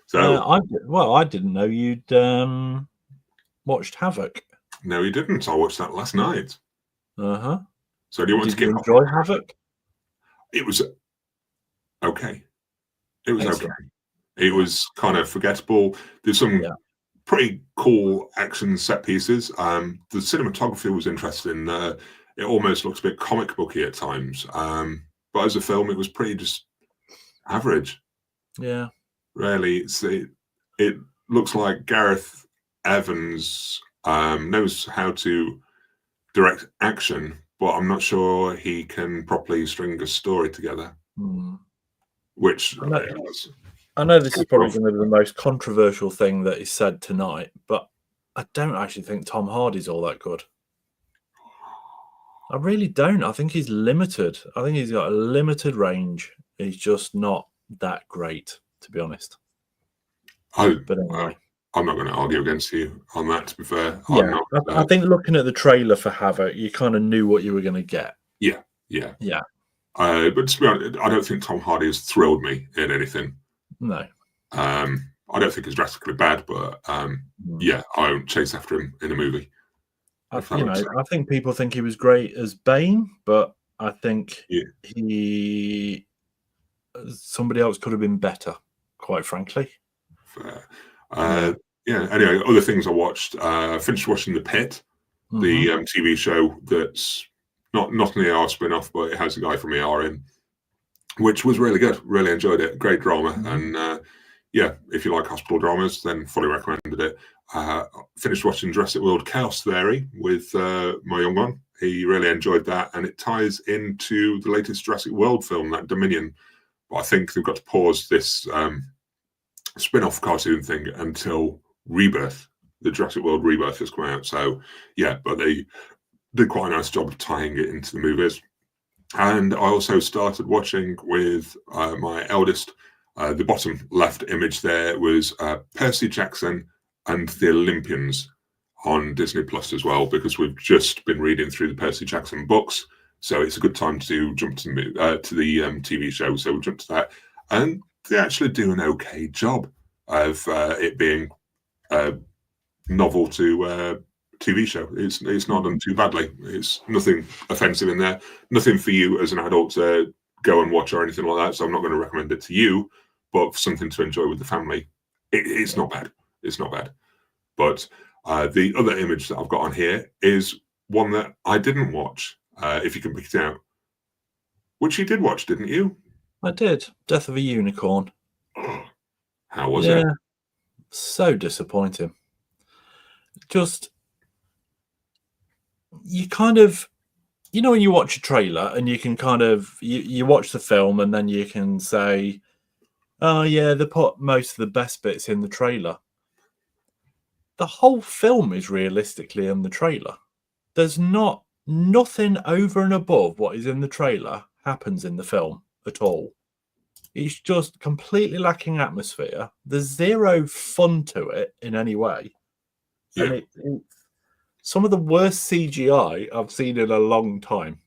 So, I didn't know you'd watched Havoc. No, you didn't. I watched that last night. So, do you want to Did you enjoy Havoc? It was okay. It was okay. It was kind of forgettable. There's some pretty cool action set pieces. The cinematography was interesting. It almost looks a bit comic booky at times. But as a film, it was pretty just average. Yeah. Really, it looks like Gareth Evans knows how to direct action, but I'm not sure he can properly string a story together. Which I know this is probably going to be the most controversial thing that is said tonight, but I don't actually think Tom Hardy's all that good. I really don't. I think he's limited. I think he's got a limited range. He's just not that great, to be honest. But anyway, I'm not going to argue against you on that, to be fair. Yeah, I think looking at the trailer for Havoc, you kind of knew what you were going to get. Yeah. But to be honest, I don't think Tom Hardy has thrilled me in anything. No. I don't think it's drastically bad, but I won't chase after him in a movie. I think people think he was great as Bane, but I think somebody else could have been better, quite frankly. Fair. Anyway, other things I watched. I finished watching The Pit, the TV show that's not an ER spin-off, but it has a guy from ER in, which was really good. Really enjoyed it. Great drama. And if you like hospital dramas, then fully recommended it. Finished watching Jurassic World Chaos Theory with my young one. He really enjoyed that, and it ties into the latest Jurassic World film, that Dominion. But I think they've got to pause this spin-off cartoon thing until Rebirth. The Jurassic World Rebirth has come out. So, but they did quite a nice job of tying it into the movies. And I also started watching with my eldest. The bottom left image there was Percy Jackson and the Olympians on Disney Plus as well, because we've just been reading through the Percy Jackson books. So it's a good time to jump to the TV show. So we jumped to that. And they actually do an okay job of it being a novel to TV show. It's not done too badly. It's nothing offensive in there. Nothing for you as an adult to go and watch or anything like that. So I'm not going to recommend it to you, but something to enjoy with the family. It's not bad. It's not bad. But the other image that I've got on here is one that I didn't watch, if you can pick it out. Which you did watch, didn't you? I did. Death of a Unicorn. How was it? So disappointing. Just, you kind of, when you watch a trailer and you can kind of, you watch the film and then you can say, oh yeah, they put most of the best bits in the trailer. The whole film is realistically in the trailer. There's nothing over and above what is in the trailer happens in the film at all. It's just completely lacking atmosphere. There's zero fun to it in any way. Yeah. And it's some of the worst CGI I've seen in a long time.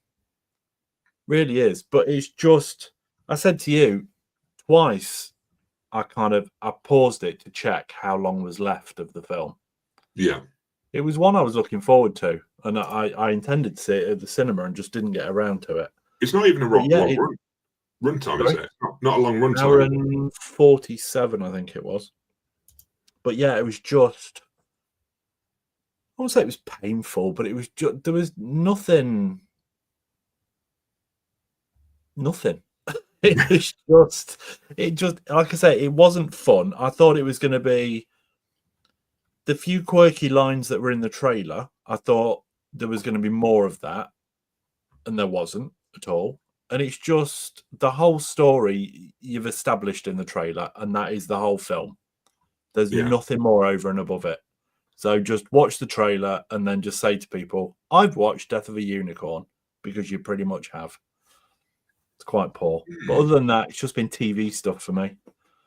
Really is. But it's just, I said to you twice, I paused it to check how long was left of the film. Yeah. It was one I was looking forward to, and I intended to see it at the cinema and just didn't get around to it. It's not even a long runtime, is it? Not a long runtime. Hour and 47, I think it was. But yeah, it was just, I won't say it was painful, but it was just, there was nothing. It was just, like I say, it wasn't fun. I thought it was going to be the few quirky lines that were in the trailer. I thought there was going to be more of that, and there wasn't at all. And it's just the whole story you've established in the trailer, and that is the whole film. There's nothing more over and above it. So just watch the trailer and then just say to people, I've watched Death of a Unicorn, because you pretty much have. It's quite poor. But other than that, it's just been TV stuff for me.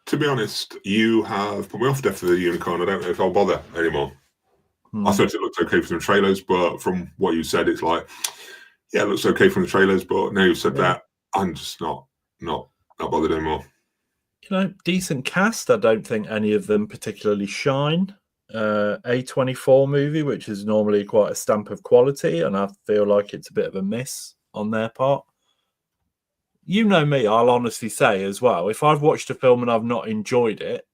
To be honest, you have put me off Death of the Unicorn. I don't know if I'll bother anymore. I thought it looked okay from the trailers, but from what you said, it's like, yeah, it looks okay from the trailers, but now you've said that, I'm just not bothered anymore. You know, decent cast. I don't think any of them particularly shine. A24 movie, which is normally quite a stamp of quality, and I feel like it's a bit of a miss on their part. You know me, I'll honestly say as well, if I've watched a film and I've not enjoyed it,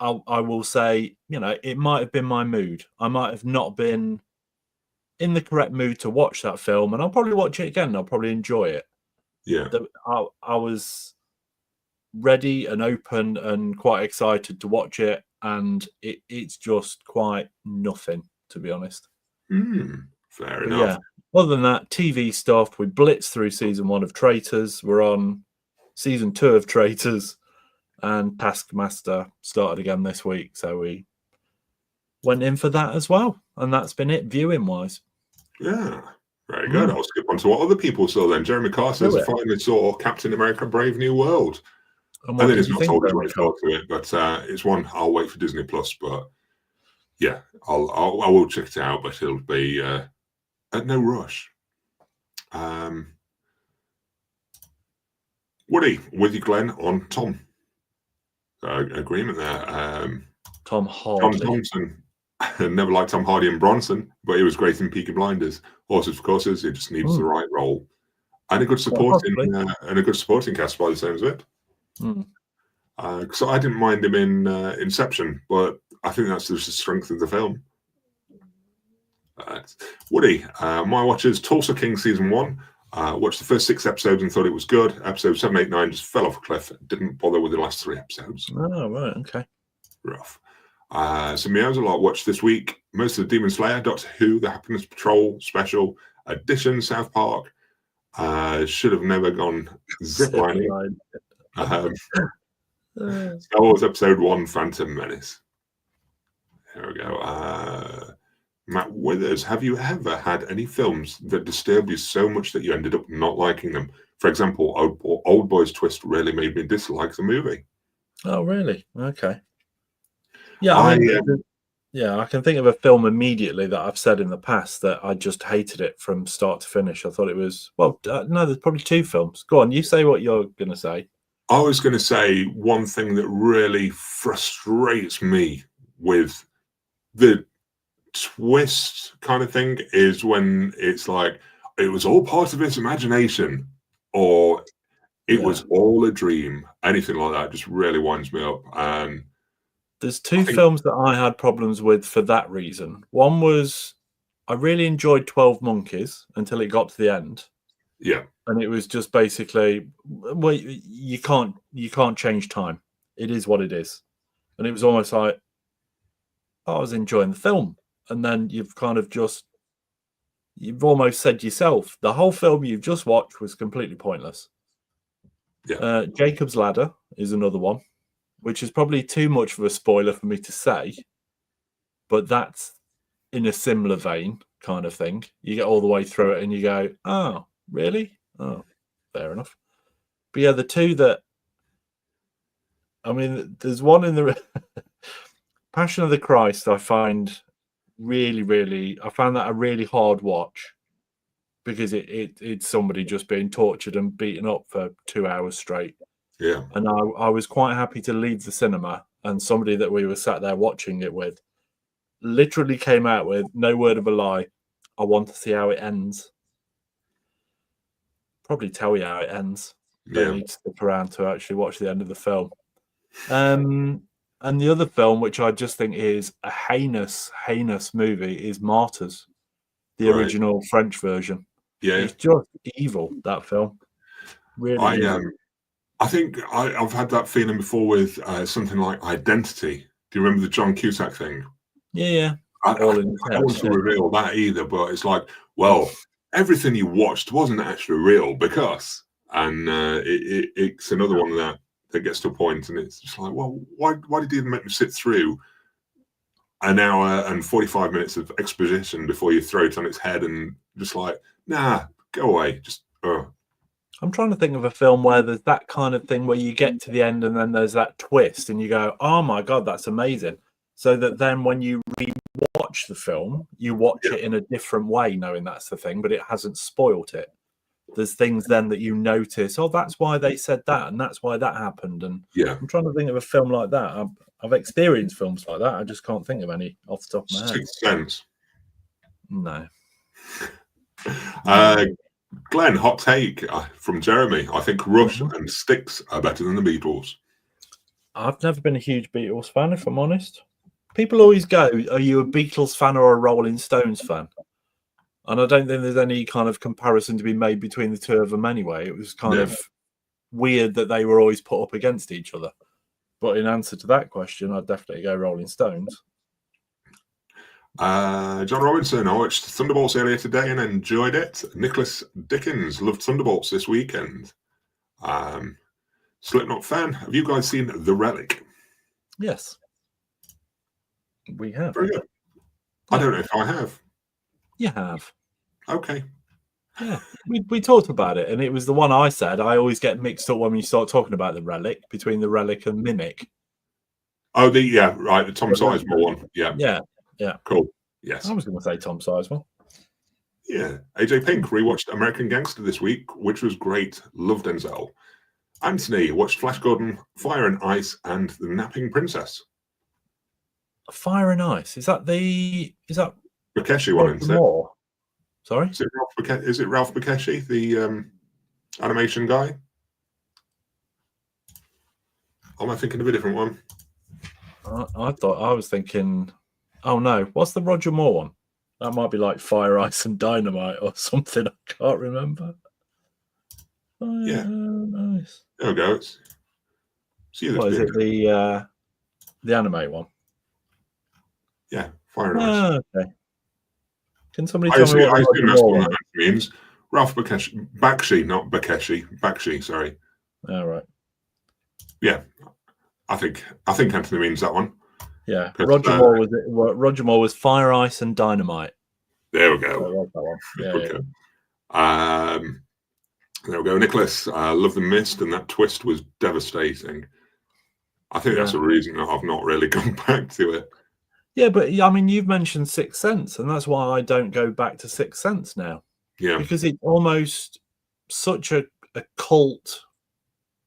I will say, you know, it might have been my mood. I might have not been in the correct mood to watch that film, and I'll probably watch it again and I'll probably enjoy it. Yeah. I was ready and open and quite excited to watch it, and it's just quite nothing, to be honest. Fair enough. Yeah, other than that, TV stuff, we blitzed through season 1 of Traitors. We're on season 2 of Traitors, and Taskmaster started again this week, so we went in for that as well, and that's been it viewing wise. Yeah, very good. I'll skip on to what other people saw then. Jeremy Carr says finally saw Captain America Brave New World. And then he's not told us what he's got to it, but it's one I'll wait for Disney Plus. But yeah, I will check it out, but it'll be at no rush. Woody, with you, Glenn, on Tom. Agreement there. Tom Hardy. Tom Thompson. Never liked Tom Hardy and Bronson, but he was great in Peaky Blinders. Horses for Courses, he just needs the right role. And a good supporting cast by the sounds of it. So I didn't mind him in Inception, but I think that's just the strength of the film. Woody, my watches, Tulsa King season 1. Watched the first 6 episodes and thought it was good. Episode 7, 8, 9 just fell off a cliff. Didn't bother with the last 3 episodes. Oh, right, okay. Rough. Some meows a lot watched this week. Most of the Demon Slayer, Doctor Who, The Happiness Patrol special, Edition, South Park. Should have never gone ziplining. Star Wars Episode 1, Phantom Menace. There we go. Matt Withers, have you ever had any films that disturbed you so much that you ended up not liking them? For example, Old Boy's twist really made me dislike the movie. Oh, really? Okay. Yeah, I can think of a film immediately that I've said in the past that I just hated it from start to finish. I thought it was, no, there's probably 2 films. Go on, you say what you're going to say. I was going to say one thing that really frustrates me with the twist kind of thing is when it's like, it was all part of his imagination, or it was all a dream. Anything like that just really winds me up. And there's 2 films that I had problems with for that reason. One was I really enjoyed 12 Monkeys until it got to the end. Yeah. And it was just basically, well, you can't change time. It is what it is. And it was almost like, I was enjoying the film. And then you've almost said yourself, the whole film you've just watched was completely pointless. Yeah. Jacob's Ladder is another one, which is probably too much of a spoiler for me to say, but that's in a similar vein kind of thing. You get all the way through it and you go, oh, really? Oh, fair enough. But yeah, the 2 that, I mean, there's one in the Passion of the Christ, I find I found that a really hard watch, because it's somebody just being tortured and beaten up for 2 hours straight. Yeah. And I was quite happy to leave the cinema, and somebody that we were sat there watching it with literally came out with, no word of a lie, I want to see how it ends. Probably tell you how it ends. Don't need to stick around to actually watch the end of the film. And the other film, which I just think is a heinous movie, is Martyrs, the original French version. Yeah. It's just evil, that film. Really evil. I think I've had that feeling before with something like Identity. Do you remember the John Cusack thing? Yeah. all in I his don't head. want to reveal that either, but it's like, well, everything you watched wasn't actually real because, and it's another one that gets to a point, and it's just like, well, why did you even make me sit through an hour and 45 minutes of exposition before you throw it on its head and just like, nah, go away, just. I'm trying to think of a film where there's that kind of thing where you get to the end and then there's that twist and you go, oh my God, that's amazing. So that then when you re-watch the film, you watch it in a different way, knowing that's the thing, but it hasn't spoilt it. There's things then that you notice, oh, that's why they said that and that's why that happened. And I'm trying to think of a film like that. I've experienced films like that. I just can't think of any off the top of my head. Sixth Sense. No. Glenn, hot take from Jeremy. I think Rush and Styx are better than the Beatles. I've never been a huge Beatles fan, if I'm honest. People always go, are you a Beatles fan or a Rolling Stones fan? And I don't think there's any kind of comparison to be made between the two of them anyway. It was kind of weird that they were always put up against each other. But in answer to that question, I'd definitely go Rolling Stones. John Robinson, I watched Thunderbolts earlier today and enjoyed it. Nicholas Dickens loved Thunderbolts this weekend. Slipknot fan, have you guys seen The Relic? Yes. We have. Very good. I don't know if I have. You have. Okay. Yeah, we talked about it, and it was the one I said. I always get mixed up when you start talking about The Relic, between The Relic and Mimic. Oh, the Tom Sizemore one. Yeah. Cool. Yes. I was going to say Tom Sizemore. Yeah. AJ Pink rewatched American Gangster this week, which was great. Loved Denzel. Anthony watched Flash Gordon, Fire and Ice, and The Napping Princess. Fire and Ice. Is that Bekessi one, isn't it? Sorry? Is it Ralph Bekessi, the animation guy? Or am I thinking of a different one? I was thinking, oh no, what's the Roger Moore one? That might be like Fire, Ice and Dynamite or something. I can't remember. Nice. There we go. Is it the anime one? Yeah, Fire and Ice. Okay. Can somebody tell me what I assume that's Moore what that means. Ralph Bakshi, not Bekessi. Bakshi, sorry. All right. Yeah, I think Anthony means that one. Yeah, Roger Moore was Fire, Ice, and Dynamite. There we go. I like that one. Okay. There we go. Nicholas, Love the Mist, and that twist was devastating. I think that's a reason that I've not really gone back to it. Yeah, but I mean, you've mentioned Sixth Sense, and that's why I don't go back to Sixth Sense now. Yeah, because it's almost such a cult,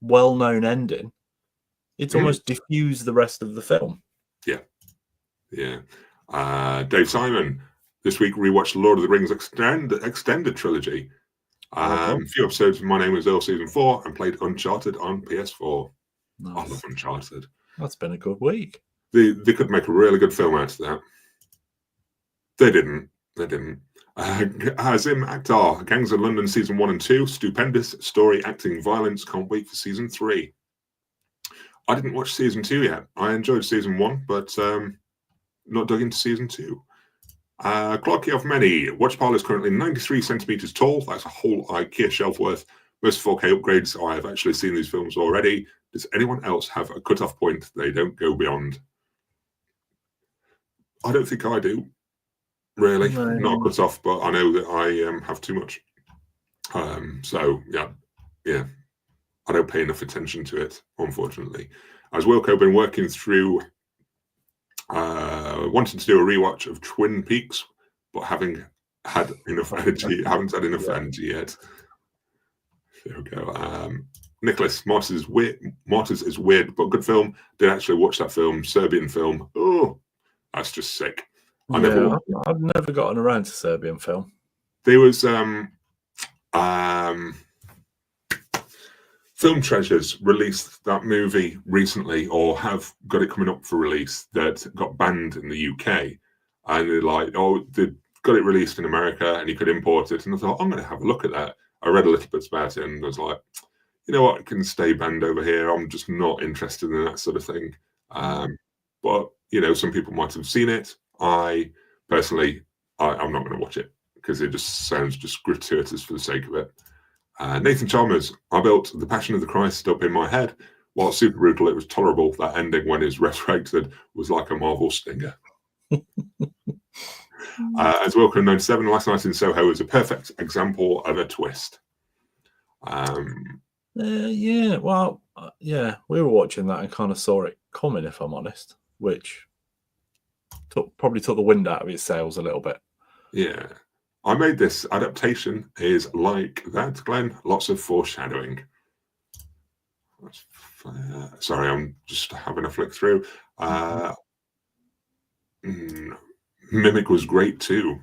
well-known ending. It's almost diffused the rest of the film. Yeah. Dave Simon this week rewatched Lord of the Rings extended trilogy. A few episodes of My Name is Earl season 4 and played Uncharted on PS4. Nice. I love Uncharted. That's been a good week. They could make a really good film out of that. They didn't. Azim Akhtar, Gangs of London season 1 and 2, stupendous story, acting, violence. Can't wait for season 3. I didn't watch season 2 yet. I enjoyed season 1, but not dug into season 2. Clarky of Many, watch pile is currently 93 centimeters tall. That's a whole IKEA shelf worth. Most 4K upgrades. I have actually seen these films already. Does anyone else have a cut-off point they don't go beyond? I don't think I do. Really, not cut off, but I know that I have too much. So yeah, I don't pay enough attention to it, unfortunately. As Wilco been working through, wanting to do a rewatch of Twin Peaks, but having had enough energy, haven't had enough energy yet. There we go. Nicholas, Martyrs is weird, but good film. Did actually watch that film, Serbian film. Oh, that's just sick. I've never gotten around to Serbian film. There was Film Treasures released that movie recently, or have got it coming up for release, that got banned in the UK. And they're like, they got it released in America and you could import it. And I thought, I'm going to have a look at that. I read a little bit about it and was like, you know what, it can stay banned over here. I'm just not interested in that sort of thing. But, you know, some people might have seen it. I personally, I'm not going to watch it because it just sounds just gratuitous for the sake of it. Nathan Chalmers, I built The Passion of the Christ up in my head. While super brutal, it was tolerable. That ending when he's resurrected was like a Marvel stinger. As Welcome 97, Last Night in Soho is a perfect example of a twist. Yeah, well, yeah, we were watching that and kind of saw it coming, if I'm honest, which probably took the wind out of its sails a little bit. Yeah. I made this adaptation is like that, Glenn. Lots of foreshadowing. Sorry, I'm just having a flick through. Mimic was great too.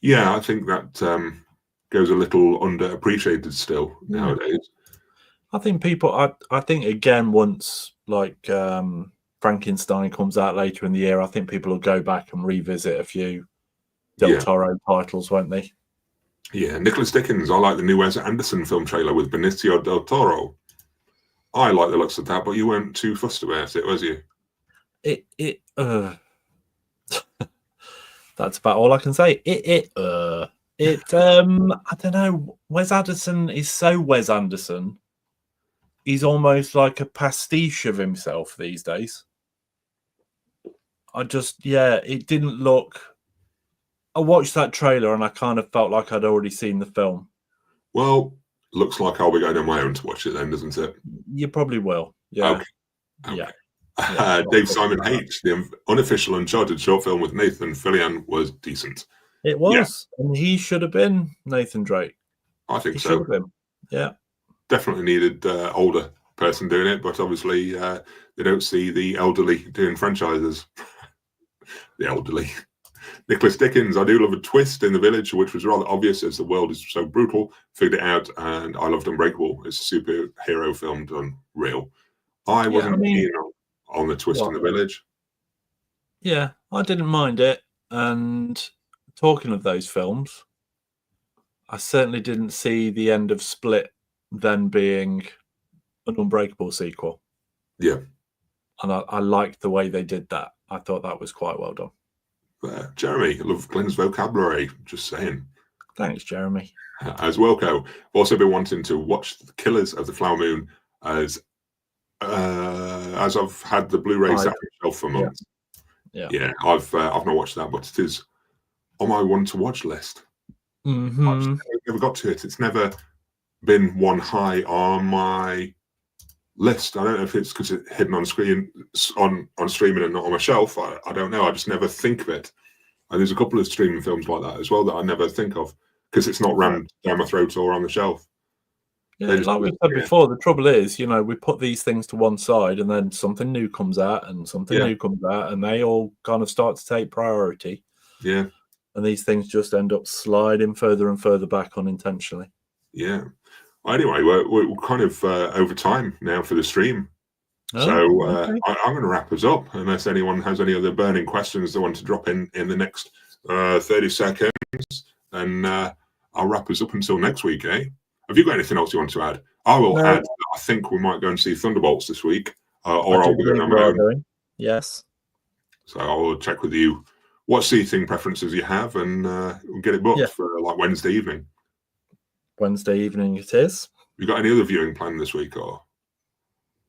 Yeah, I think that goes a little underappreciated still nowadays. I think people, I think again, once like Frankenstein comes out later in the year, I think people will go back and revisit a few Del Toro titles, won't they? Yeah, Nicholas Dickens. I like the new Wes Anderson film trailer with Benicio del Toro. I like the looks of that, but you weren't too fussed about it, was you? That's about all I can say. I don't know. Wes Anderson is so Wes Anderson. He's almost like a pastiche of himself these days. It didn't look. I watched that trailer and I kind of felt like I'd already seen the film. Well, looks like I'll be going on my own to watch it then, doesn't it? You probably will. Yeah. Okay. Yeah. Dave Simon H., the unofficial Uncharted short film with Nathan Fillion, was decent. It was. Yeah. And he should have been Nathan Drake. I think he so. Should have been. Yeah. Definitely needed older person doing it, but obviously they don't see the elderly doing franchises. The elderly. Nicholas Dickens, I do love a twist in The Village, which was rather obvious as the world is so brutal. Figured it out, and I loved Unbreakable. It's a superhero film done real. I wasn't keen on the twist in The Village. Yeah, I didn't mind it. And talking of those films, I certainly didn't see the end of Split then being an Unbreakable sequel. Yeah. And I liked the way they did that. I thought that was quite well done. Jeremy, I love Glenn's vocabulary, just saying. Thanks, Jeremy. As Wilco, I've also been wanting to watch The Killers of the Flower Moon as I've had the Blu-ray sat on the shelf for months. Yeah, I've not watched that, but it is on my want-to-watch list. I've never got to it. It's never been one high on my list. I don't know if it's because it's hidden on screen on streaming and not on my shelf. I don't know. I just never think of it. And there's a couple of streaming films like that as well that I never think of because it's not rammed down my throat or on the shelf. Yeah, like we said before, the trouble is, we put these things to one side and then something new comes out and something new comes out and they all kind of start to take priority. Yeah. And these things just end up sliding further and further back unintentionally. Yeah. Anyway, we're kind of over time now for the stream. So I'm going to wrap us up unless anyone has any other burning questions they want to drop in the next 30 seconds. And I'll wrap us up until next week, eh? Have you got anything else you want to add? I will add, I think we might go and see Thunderbolts this week. Or I'll be going on my own. Yes. So I'll check with you what seating preferences you have and we'll get it booked for like Wednesday evening. Wednesday evening it is. You got any other viewing plan this week or?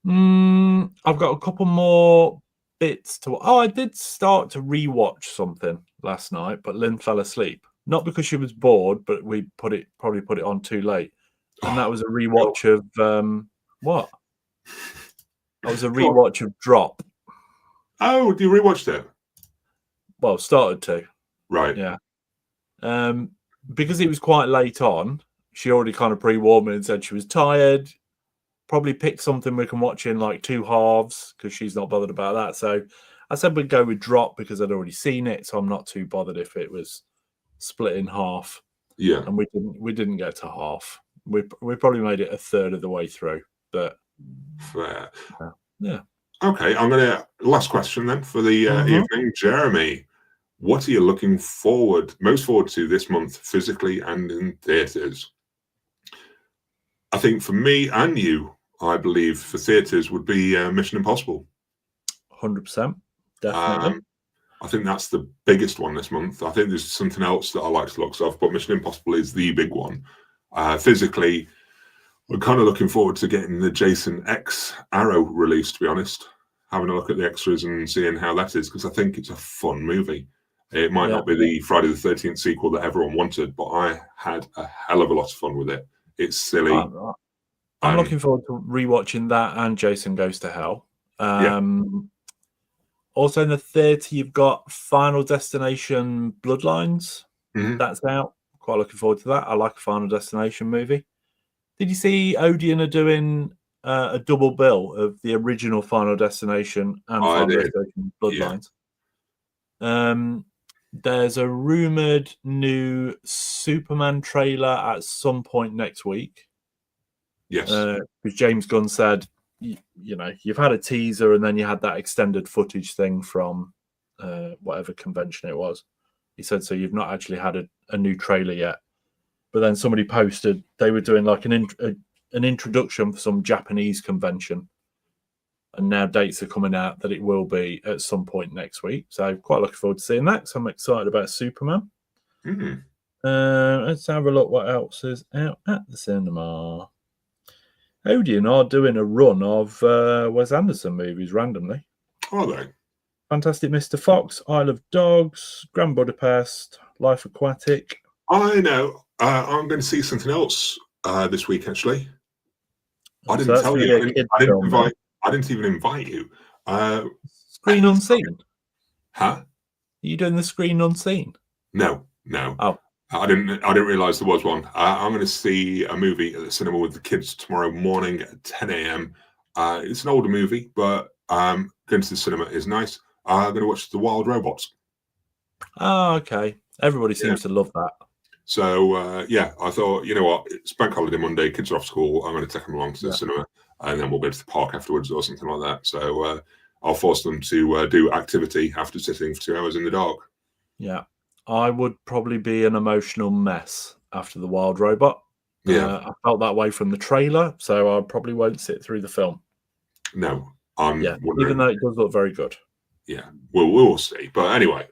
I've got a couple more bits to. Oh, I did start to rewatch something last night, but Lynn fell asleep. Not because she was bored, but we probably put it on too late, and that was a rewatch of what? That was a rewatch of Drop. Oh, you rewatched it? Well, started to. Right. Yeah. Because it was quite late on, she already kind of pre-warned me and said she was tired. Probably picked something we can watch in like two halves because she's not bothered about that. So I said we'd go with Drop because I'd already seen it, so I'm not too bothered if it was split in half. Yeah. And we didn't get to half. We probably made it a third of the way through. But fair. Yeah. Okay, I'm gonna last question then for the evening. Jeremy, what are you looking most forward to this month, physically and in theatres? I think for me and you, I believe for theatres would be Mission Impossible. 100%, definitely. I think that's the biggest one this month. I think there's something else that I like the looks of, but Mission Impossible is the big one. Physically, we're kind of looking forward to getting the Jason X Arrow released, to be honest. Having a look at the extras and seeing how that is, because I think it's a fun movie. It might not be the Friday the 13th sequel that everyone wanted, but I had a hell of a lot of fun with it. It's silly. I'm looking forward to rewatching that and Jason Goes to Hell. Also in the theatre, you've got Final Destination Bloodlines. That's out. Quite looking forward to that. I like a Final Destination movie. Did you see Odeon are doing a double bill of the original Final Destination and Final Destination Bloodlines? Yeah. There's a rumoured new Superman trailer at some point next week. Yes. Because James Gunn said, you know, you've had a teaser and then you had that extended footage thing from whatever convention it was. He said, so you've not actually had a new trailer yet. But then somebody posted they were doing like an introduction for some Japanese convention. And now dates are coming out that it will be at some point next week. So quite looking forward to seeing that. So I'm excited about Superman. Let's have a look what else is out at the cinema. Odeon are doing a run of Wes Anderson movies randomly. Are they? Fantastic Mr. Fox, Isle of Dogs, Grand Budapest, Life Aquatic. I know. I'm going to see something else this week, actually. I didn't tell you. I didn't even invite you. Screen Unseen? Huh? Are you doing the Screen Unseen? No. Oh. I didn't realise there was one. I'm going to see a movie at the cinema with the kids tomorrow morning at 10 a.m. It's an older movie, but going to the cinema is nice. I'm going to watch The Wild Robots. Oh, okay. Everybody seems to love that. So, I thought, you know what? It's Bank Holiday Monday. Kids are off school. I'm going to take them along to the cinema, and then we'll go to the park afterwards or something like that. So I'll force them to do activity after sitting for 2 hours in the dark. Yeah. I would probably be an emotional mess after The Wild Robot. Yeah. I felt that way from the trailer, so I probably won't sit through the film. No. Even though it does look very good. Yeah. We'll see. But anyway,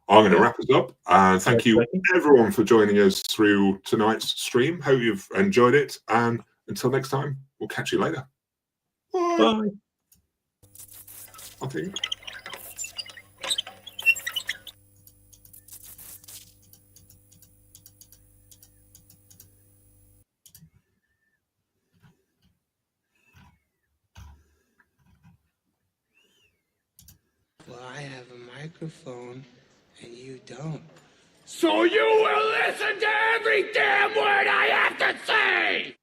I'm going to wrap us up. Thank you, everyone, for joining us through tonight's stream. Hope you've enjoyed it. And until next time, we'll catch you later. Bye. I think. Well, I have a microphone and you don't. So you will listen to every damn word I have to say!